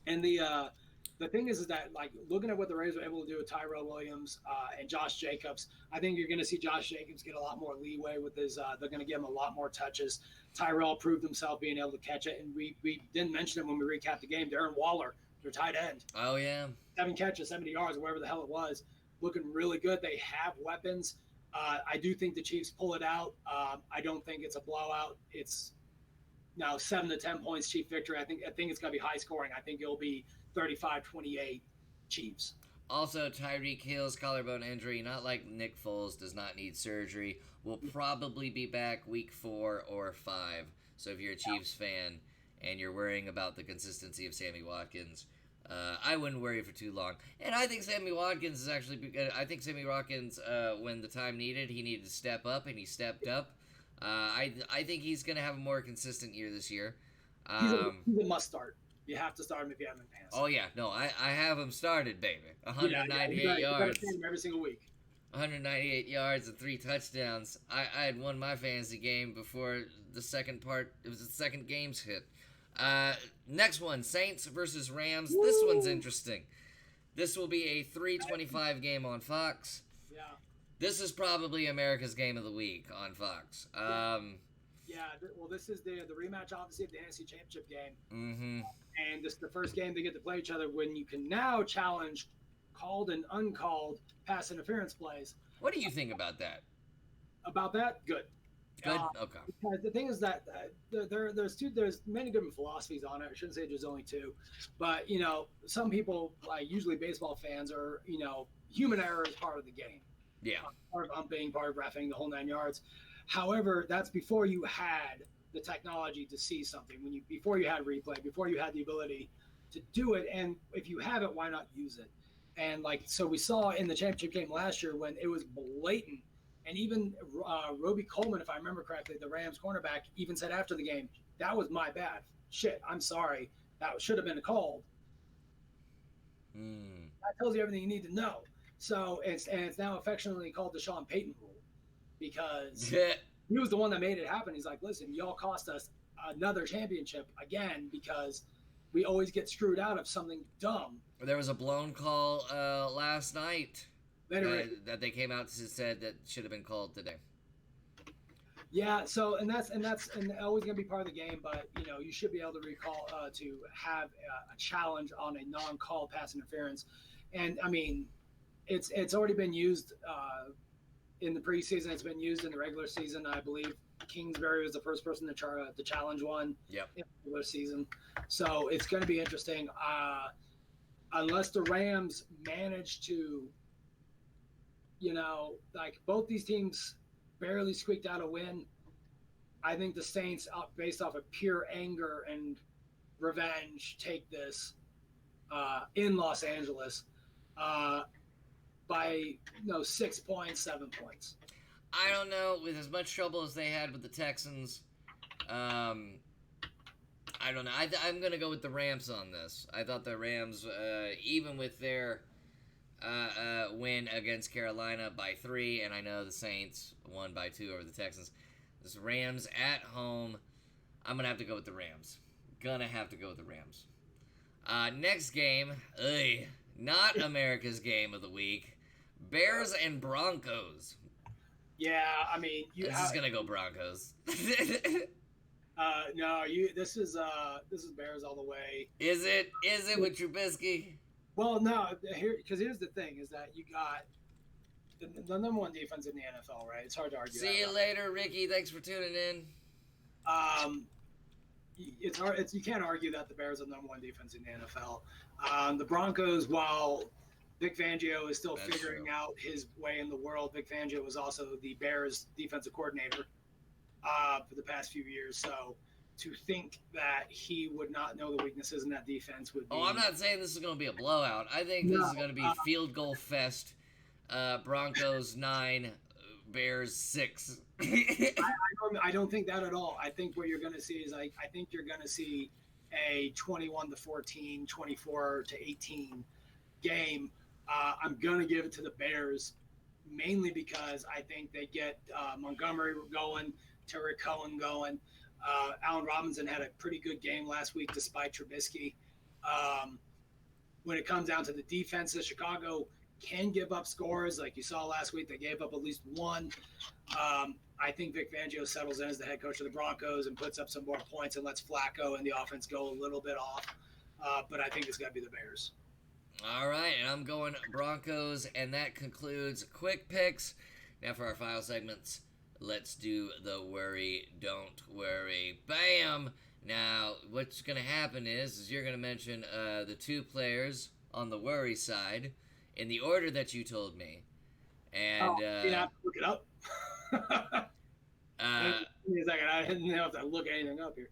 And the thing is that, like, looking at what the Raiders were able to do with Tyrell Williams and Josh Jacobs, I think you're going to see Josh Jacobs get a lot more leeway with his they're going to give him a lot more touches. Tyrell proved himself being able to catch it, and we didn't mention it when we recapped the game. Darren Waller, their tight end. Oh, yeah. 7 catches, 70 yards, wherever the hell it was. Looking really good. They have weapons. I do think the Chiefs pull it out. I don't think it's a blowout. It's now 7 to 10 points Chief victory. I think it's going to be high scoring. I think it'll be 35-28 Chiefs. Also, Tyreek Hill's collarbone injury, not like Nick Foles, does not need surgery. Will probably be back week 4 or 5. So if you're a Chiefs fan and you're worrying about the consistency of Sammy Watkins, I wouldn't worry for too long. And I think Sammy Watkins is actually... I think Sammy Watkins, when the time needed, he needed to step up, and he stepped up. I think he's going to have a more consistent year this year. He's a must start. You have to start him if you have him in fantasy. Oh, yeah. No, I have him started, baby. 198 yards. You got to him every single week. 198 yards and 3 touchdowns. I had won my fantasy game before the second part. It was the second game's hit. Next one, Saints versus Rams. Woo! This one's interesting. This will be a 3:25 game on Fox. Yeah. This is probably America's game of the week on Fox. Well, this is the rematch, obviously, of the NFC Championship game. Mm-hmm. And this is the first game they get to play each other when you can now challenge called and uncalled pass interference plays. What do you think about that? About that? Good. Good? Okay. Because the thing is that there's many different philosophies on it. I shouldn't say there's only two. But, some people, like usually baseball fans, are, human error is part of the game. Yeah. Part of umping, part of reffing, the whole 9 yards. However, that's before you had the technology to see something. Before you had replay, before you had the ability to do it. And if you have it, why not use it? And so we saw in the championship game last year when it was blatant. And even Roby Coleman, if I remember correctly, the Rams cornerback, even said after the game, that was my bad. Shit, I'm sorry. That should have been called. That tells you everything you need to know. So it's now affectionately called the Sean Payton rule because he was the one that made it happen. He's like, listen, y'all cost us another championship again because we always get screwed out of something dumb. There was a blown call last night. That they came out and said that should have been called today. Yeah, so and that's always going to be part of the game, but you should be able to recall to have a challenge on a non-call pass interference, and I mean, it's already been used in the preseason. It's been used in the regular season. I believe Kingsbury was the first person to challenge one. Yep. In the regular season, so it's going to be interesting. Unless the Rams manage to. Both these teams barely squeaked out a win. I think the Saints, based off of pure anger and revenge, take this in Los Angeles by 6 points, 7 points. I don't know. With as much trouble as they had with the Texans, I don't know. I'm going to go with the Rams on this. I thought the Rams, even with their win against Carolina by 3, and I know the Saints won by 2 over the Texans. This Rams at home, I'm going to have to go with the Rams. Next game, not America's game of the week. Bears and Broncos. Yeah, I mean... This is going to go Broncos. No, this is Bears all the way. Is it with Trubisky? Well, no, here's the thing, is that you got the number one defense in the NFL, right? It's hard to argue. See you later, Ricky. Thanks for tuning in. It's hard. You can't argue that the Bears are the number one defense in the NFL. The Broncos, while Vic Fangio is still figuring out his way in the world, Vic Fangio was also the Bears defensive coordinator for the past few years, so to think that he would not know the weaknesses in that defense would be... Oh, I'm not saying this is going to be a blowout. I think this is going to be field goal fest. Broncos 9, Bears 6. I don't think that at all. I think what you're going to see is I think you're going to see a 21-14, 24-18 game. I'm going to give it to the Bears mainly because I think they get Montgomery going, Terry Cohen going. Allen Robinson had a pretty good game last week despite Trubisky. When it comes down to the defenses, Chicago can give up scores. Like you saw last week, they gave up at least one. I think Vic Fangio settles in as the head coach of the Broncos and puts up some more points and lets Flacco and the offense go a little bit off. But I think it's got to be the Bears. All right, and I'm going Broncos, and that concludes Quick Picks. Now for our final segments. Let's do the worry, don't worry. Bam! Now, what's going to happen is you're going to mention the 2 players on the worry side in the order that you told me. And you have to look it up. Give me a second. I didn't have to look anything up here.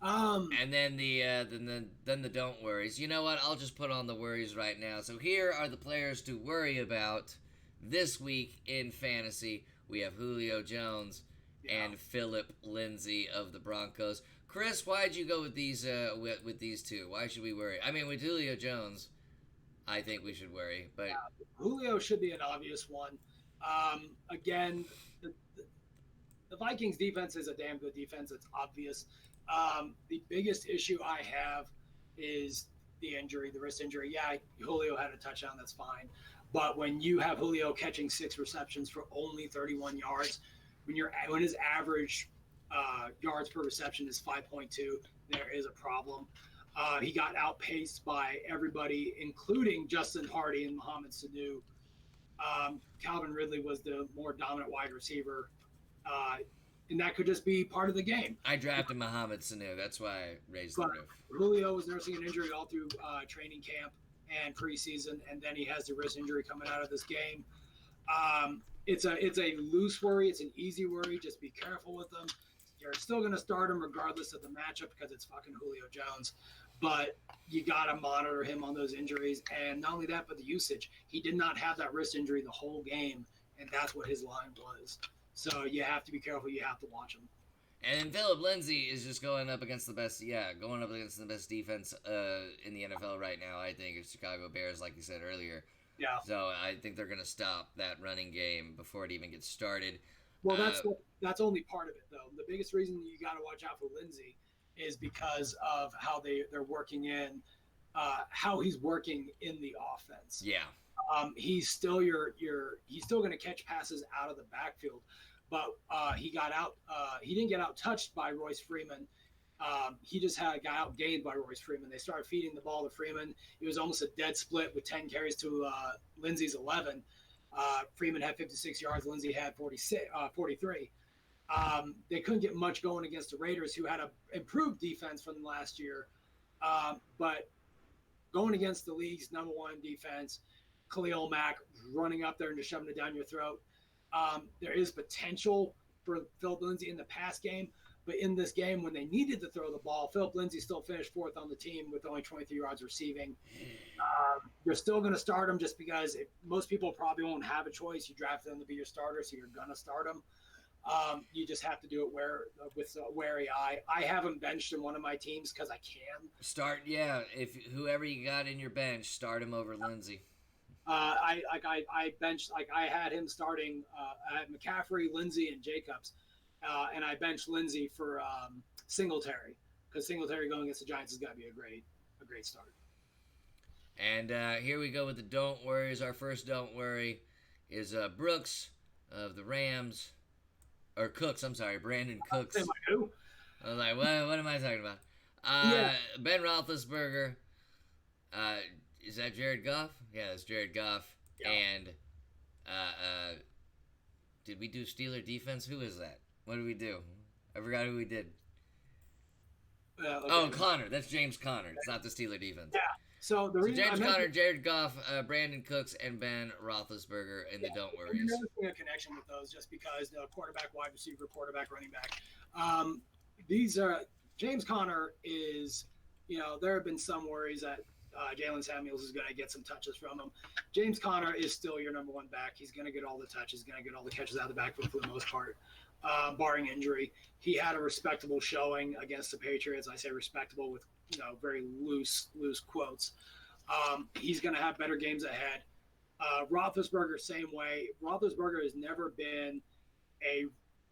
And then the don't worries. You know what? I'll just put on the worries right now. So here are the players to worry about this week in fantasy. We have Julio Jones and Phillip Lindsay of the Broncos. Chris, why'd you go with these with these 2? Why should we worry? I mean, with Julio Jones, I think we should worry. But Julio should be an obvious one. Again, the Vikings defense is a damn good defense. It's obvious. The biggest issue I have is the injury, the wrist injury. Yeah, Julio had a touchdown. That's fine. But when you have Julio catching 6 receptions for only 31 yards, when his average yards per reception is 5.2, there is a problem. He got outpaced by everybody, including Justin Hardy and Mohamed Sanu. Calvin Ridley was the more dominant wide receiver, and that could just be part of the game. I drafted Mohamed Sanu. That's why I raised the roof. Julio was nursing an injury all through training camp and preseason, and then he has the wrist injury coming out of this game. It's a loose worry. It's an easy worry. Just be careful with them. You're still going to start him regardless of the matchup because it's fucking Julio Jones. But you got to monitor him on those injuries. And not only that, but the usage. He did not have that wrist injury the whole game, and that's what his line was. So you have to be careful. You have to watch him. And Philip Lindsay is just going up against the best defense in the NFL right now. I think it's Chicago Bears, like you said earlier. Yeah. So I think they're going to stop that running game before it even gets started. Well, that's only part of it, though. The biggest reason you got to watch out for Lindsay is because of how they're working in, how he's working in the offense. Yeah. He's still he's still going to catch passes out of the backfield, but he got out. He didn't get out touched by Royce Freeman. He just got outgained by Royce Freeman. They started feeding the ball to Freeman. It was almost a dead split with 10 carries to Lindsay's 11. Freeman had 56 yards. Lindsay had 43. They couldn't get much going against the Raiders, who had an improved defense from last year. But going against the league's number one defense, Khalil Mack running up there and just shoving it down your throat. There is potential for Philip Lindsay in the pass game. But in this game, when they needed to throw the ball, Philip Lindsay still finished 4th on the team with only 23 yards receiving. You're still going to start him just because most people probably won't have a choice. You draft them to be your starter, so you're going to start him. You just have to do it with a wary eye. I have him benched in one of my teams because I can. If whoever you got in your bench, start him over Lindsay. I benched, I had him starting. I had McCaffrey, Lindsay, and Jacobs. And I benched Lindsay for Singletary because Singletary going against the Giants is going to be a great start. And here we go with the don't worries. Our first don't worry is Brooks of the Rams, or Cooks. I'm sorry, Brandon Cooks. Who? I was like, what am I talking about? Ben Roethlisberger. Is that Jared Goff? Yeah, that's Jared Goff. Yeah. And did we do Steeler defense? Who is that? What did we do? I forgot who we did. Okay. Oh, Connor. That's James Conner. It's not the Steeler defense. Yeah. So James Conner, Jared Goff, Brandon Cooks, and Ben Roethlisberger in the don't worries. You're noticing a connection with those just because the quarterback, wide receiver, quarterback, running back. These are James Conner is, there have been some worries that Jalen Samuels is going to get some touches from him. James Conner is still your number one back. He's going to get all the touches, going to get all the catches out of the backfield for the most part. Barring injury, he had a respectable showing against the Patriots. I say respectable with very loose quotes. He's going to have better games ahead. Roethlisberger, same way. Roethlisberger has never been a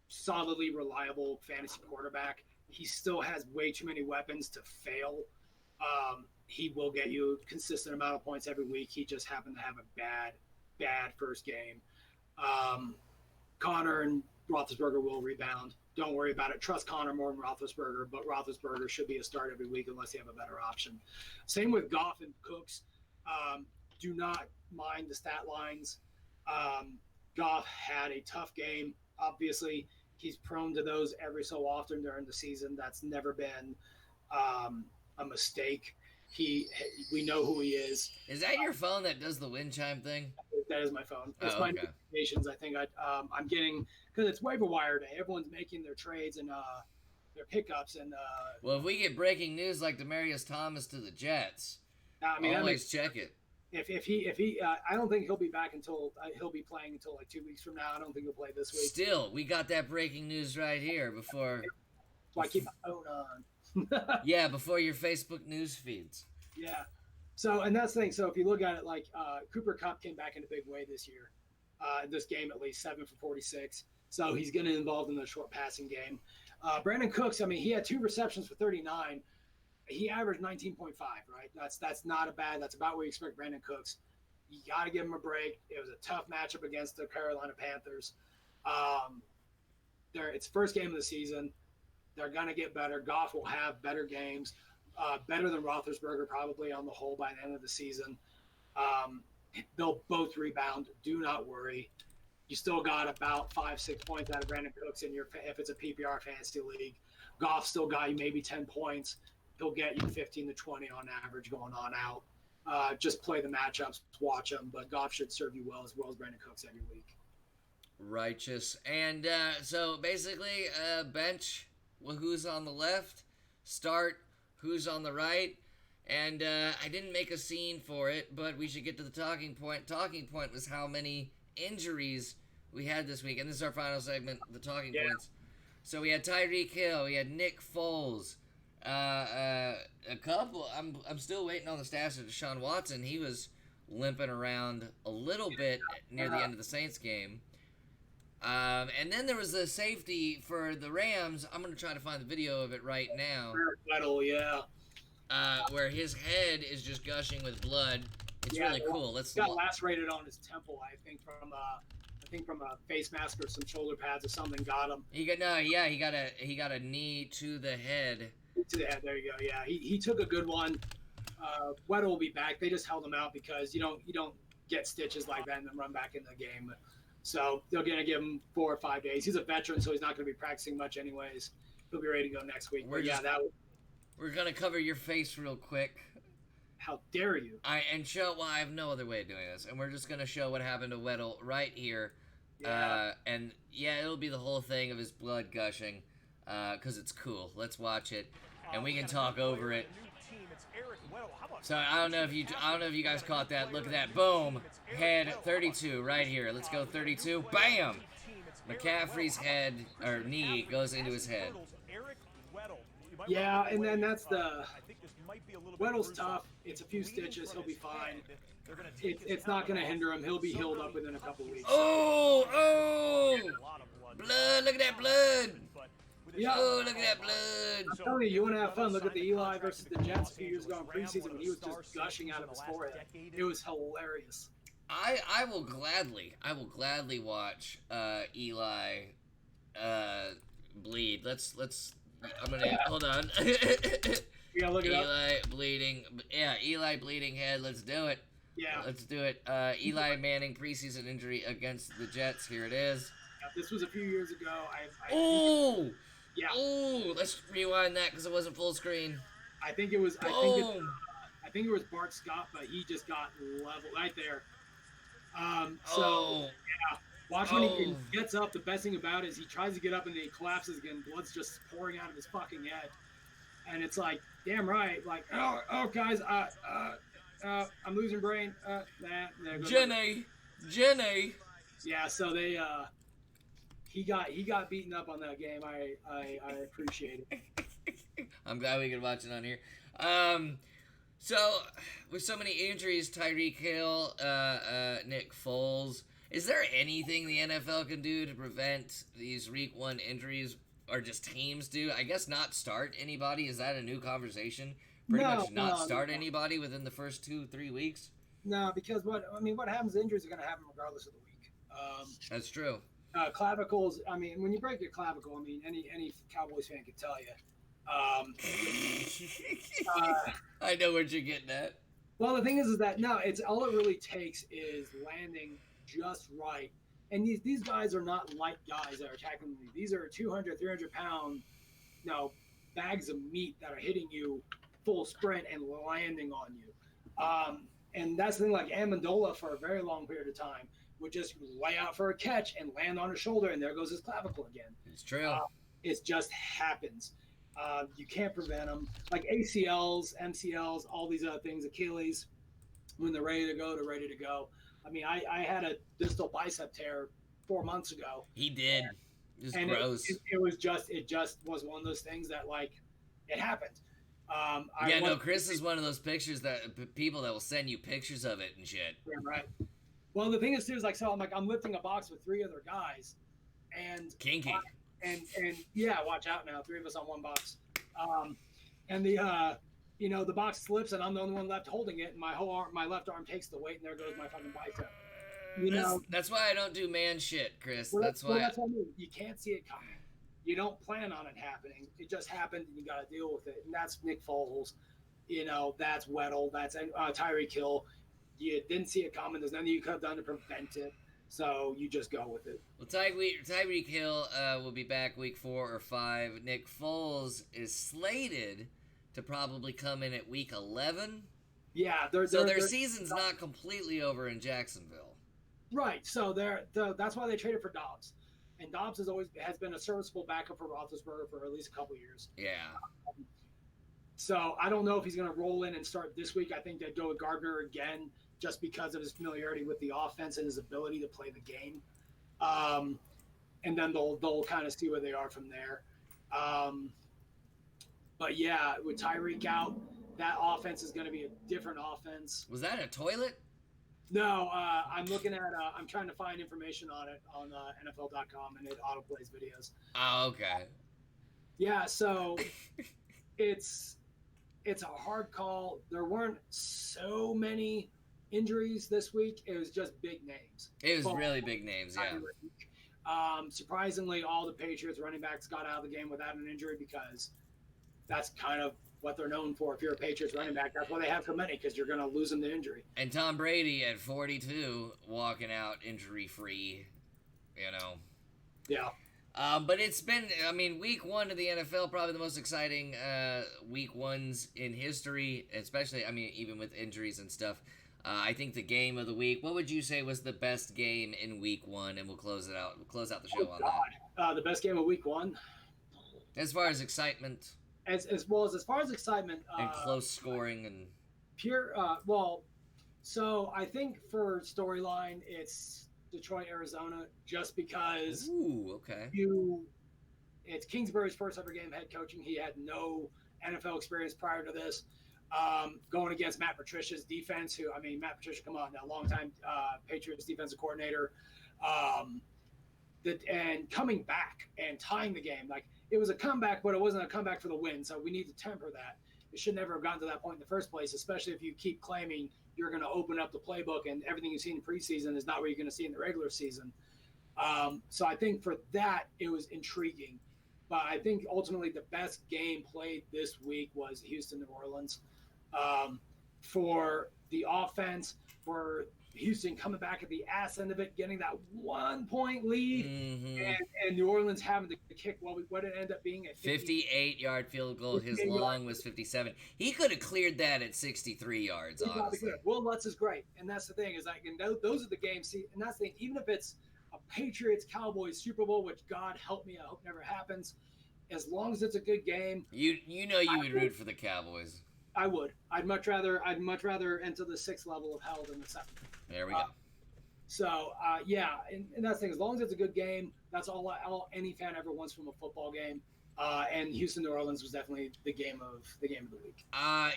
solidly reliable fantasy quarterback. He still has way too many weapons to fail. He will get you a consistent amount of points every week. He just happened to have a bad first game. Connor and Roethlisberger will rebound. Don't worry about it. Trust Connor more than Roethlisberger, but Roethlisberger should be a start every week unless you have a better option. Same with Goff and Cooks. Do not mind the stat lines. Goff had a tough game. Obviously, he's prone to those every so often during the season. That's never been a mistake. We know who he is. Is that your phone that does the wind chime thing? That is my phone. It's my notifications. I think I'm getting, because it's waiver wire day. Everyone's making their trades and their pickups. And well, if we get breaking news like Demaryius Thomas to the Jets, always check it. If he I don't think he'll be back until he'll be playing until like 2 weeks from now. I don't think he'll play this week. Still, we got that breaking news right here before. So I keep my phone on. Yeah, before your Facebook news feeds. Yeah. So, and that's the thing. So if you look at it, like Cooper Kupp came back in a big way this year, this game at least 7 for 46. So he's getting involved in the short passing game. Brandon Cooks, he had 2 receptions for 39. he averaged 19.5, right? That's not a bad. That's about where you expect Brandon Cooks. You got to give him a break. It was a tough matchup against the Carolina Panthers. It's first game of the season. They're going to get better. Goff will have better games, better than Roethlisberger probably on the whole by the end of the season. They'll both rebound. Do not worry. You still got about 5-6 points out of Brandon Cooks if it's a PPR fantasy league. Goff still got you maybe 10 points. He'll get you 15 to 20 on average going on out. Just play the matchups, watch them, but Goff should serve you well as Brandon Cooks every week. Righteous. And so basically, bench who's on the left, start who's on the right. And I didn't make a scene for it, but we should get to the talking point. Talking point was how many injuries we had this week. And this is our final segment, the talking points. So we had Tyreek Hill, we had Nick Foles, a couple. I'm still waiting on the stats of Deshaun Watson. He was limping around a little bit near the end of the Saints game. And then there was the safety for the Rams. I'm going to try to find the video of it right now. Where his head is just gushing with blood. It's really cool. He got lacerated on his temple, I think from a face mask or some shoulder pads or something got him. He got a knee to the head. To the head, there you go. Yeah, he took a good one. Weddle will be back. They just held him out because you don't get stitches like that and then run back in the game. So they're gonna give him 4 or 5 days. He's a veteran, so he's not gonna be practicing much anyways. He'll be ready to go next week. We're gonna cover your face real quick. How dare you? I have no other way of doing this, and we're just gonna show what happened to Weddle right here. It'll be the whole thing of his blood gushing, because it's cool. Let's watch it, and we can talk over it. So I don't know if you guys caught that. Look at that, boom, head 32 right here. Let's go 32, bam. McCaffrey's head or knee goes into his head. Yeah, and then that's the Weddle's tough. It's a few stitches. He'll be fine. It's not going to hinder him. He'll be healed up within a couple weeks. Oh! Blood! Look at that blood! Yeah. Oh, look at that blood! I'm telling you want to have fun. Look at the Eli versus the Jets a few years ago in preseason when he was just gushing out of his forehead. It was hilarious. I will gladly watch Eli bleed. I'm gonna hold on. You gotta look it up. Eli bleeding head. Let's do it. Yeah. Let's do it. Eli Manning preseason injury against the Jets. Here it is. This was a few years ago. Oh! Yeah. Oh! Let's rewind that because it wasn't full screen. I think it was. I think it was Bart Scott, but he just got leveled right there. Watch when he gets up. The best thing about it is he tries to get up and then he collapses again. Blood's just pouring out of his fucking head, and it's like, damn right. Like, oh, guys, I'm losing brain. Jenny. Yeah, so they he got beaten up on that game. I appreciate it. I'm glad we could watch it on here. So with so many injuries, Tyreek Hill, Nick Foles, is there anything the NFL can do to prevent these week 1 injuries, or just teams do? I guess not start anybody. Is that a new conversation? Pretty much not start anybody within the first 2-3 weeks? No, because what happens, injuries are going to happen regardless of the week. That's true. Clavicles, when you break your clavicle, any Cowboys fan can tell you. I know what you're getting at. Well, the thing is that it's all it really takes is landing just right. And these guys are not light guys that are tackling you. These are 200, 300 pound, bags of meat that are hitting you full sprint and landing on you. And that's the thing, like Amendola for a very long period of time would just lay out for a catch and land on his shoulder, and there goes his clavicle again. It's true. It just happens. You can't prevent them. Like ACLs, MCLs, all these other things, Achilles, when they're ready to go, they're ready to go. I had a distal bicep tear 4 months ago. He did. It's gross. It just was one of those things that, like, it happened. Chris is one of those pictures people that will send you pictures of it and shit. Yeah, right. Well, the thing is, too, is like, so I'm lifting a box with 3 other guys, and kinky. And watch out now, 3 of us on one box. the box slips and I'm the only one left holding it, and my left arm takes the weight, and there goes my fucking bicep. That's why I don't do man shit, Chris. Well, that's why. That's what I mean. You can't see it coming. You don't plan on it happening. It just happened, and you got to deal with it. And that's Nick Foles. That's Weddle. That's Tyreek Hill. You didn't see it coming. There's nothing you could have done to prevent it. So you just go with it. Well, Tyreek Hill will be back week 4 or 5. Nick Foles is slated to probably come in at week 11. Yeah, their season's not completely over in Jacksonville. Right. So that's why they traded for Dobbs, and Dobbs has been a serviceable backup for Roethlisberger for at least a couple years. Yeah. So I don't know if he's going to roll in and start this week. I think they'd go with Gardner again, just because of his familiarity with the offense and his ability to play the game. And then they'll kind of see where they are from there. But yeah, with Tyreek out, that offense is going to be a different offense. Was that a toilet? No, I'm looking at. I'm trying to find information on it on NFL.com, and it autoplays videos. Oh, okay. Yeah, so it's a hard call. There weren't so many injuries this week. It was just big names. It was really big names, yeah. Surprisingly, all the Patriots running backs got out of the game without an injury, because that's kind of what they're known for. If you're a Patriots running back, that's why they have so many, because you're going to lose them to injury. And Tom Brady at 42 walking out injury-free, Yeah. But it's been, week 1 of the NFL, probably the most exciting week 1s in history, especially, even with injuries and stuff. I think the game of the week, what would you say was the best game in week 1? And we'll close it out. We'll close out the show on that. The best game of week 1? As far as excitement. As far as excitement. And close scoring and. Pure, so I think for storyline, it's Detroit, Arizona, just because. Ooh, okay. It's Kingsbury's first ever game head coaching. He had no NFL experience prior to this. Going against Matt Patricia's defense, Matt Patricia, come on now, longtime Patriots defensive coordinator, and coming back and tying the game. Like, it was a comeback, but it wasn't a comeback for the win, so we need to temper that. It should never have gotten to that point in the first place, especially if you keep claiming you're going to open up the playbook and everything you've seen in preseason is not what you're going to see in the regular season. So I think for that, it was intriguing. But I think ultimately the best game played this week was Houston, New Orleans. For the offense, for Houston coming back at the ass end of it, getting that 1-point lead, and New Orleans having to kick what it ended up being a 58-yard field goal. His long was 57. He could have cleared that at 63 yards, honestly. Will Lutz is great, and that's the thing, is like, and those are the games. See, and that's the thing. Even if it's a Patriots-Cowboys Super Bowl, which God help me, I hope never happens, as long as it's a good game. You would root for the Cowboys. I would. I'd much rather enter the 6th level of hell than the 7th. There we go. Yeah, and that's the thing. As long as it's a good game, that's all any fan ever wants from a football game. And Houston, New Orleans was definitely the game of the week.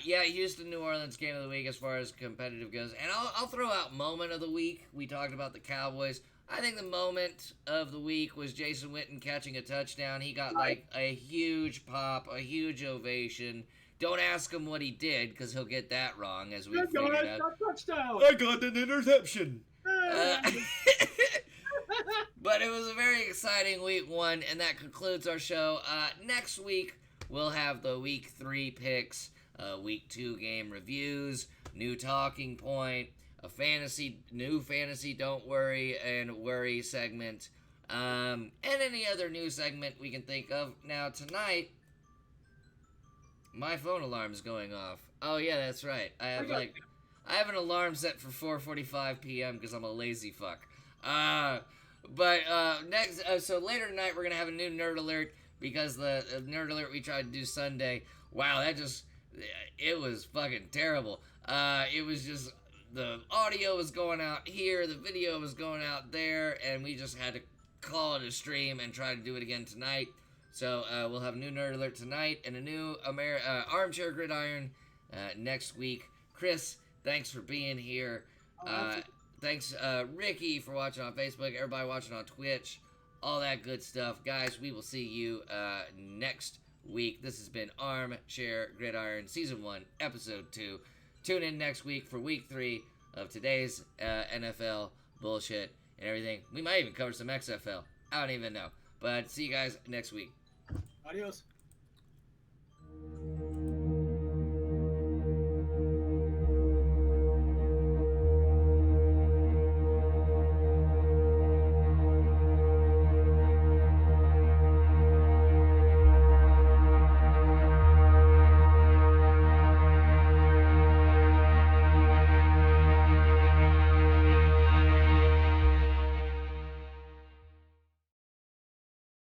Yeah, Houston, New Orleans game of the week as far as competitive goes. And I'll throw out moment of the week. We talked about the Cowboys. I think the moment of the week was Jason Witten catching a touchdown. He got like a huge pop, a huge ovation. Don't ask him what he did, because he'll get that wrong, as we figured out. Touchdown! I got an interception! But it was a very exciting week 1, and that concludes our show. Next week, we'll have the week 3 picks, week 2 game reviews, new talking point, new fantasy don't worry and worry segment, and any other new segment we can think of. Now, tonight, my phone alarm's going off. Oh yeah, that's right. I have an alarm set for 4:45 p.m. because I'm a lazy fuck. But so later tonight we're gonna have a new Nerd Alert, because the Nerd Alert we tried to do Sunday. Wow, it was fucking terrible. It was just, the audio was going out here, the video was going out there, and we just had to call it a stream and try to do it again tonight. So we'll have a new Nerd Alert tonight and a new Armchair Gridiron next week. Chris, thanks for being here. Thanks, Ricky, for watching on Facebook, everybody watching on Twitch, all that good stuff. Guys, we will see you next week. This has been Armchair Gridiron Season 1, Episode 2. Tune in next week for Week 3 of today's NFL bullshit and everything. We might even cover some XFL. I don't even know. But see you guys next week. Adios.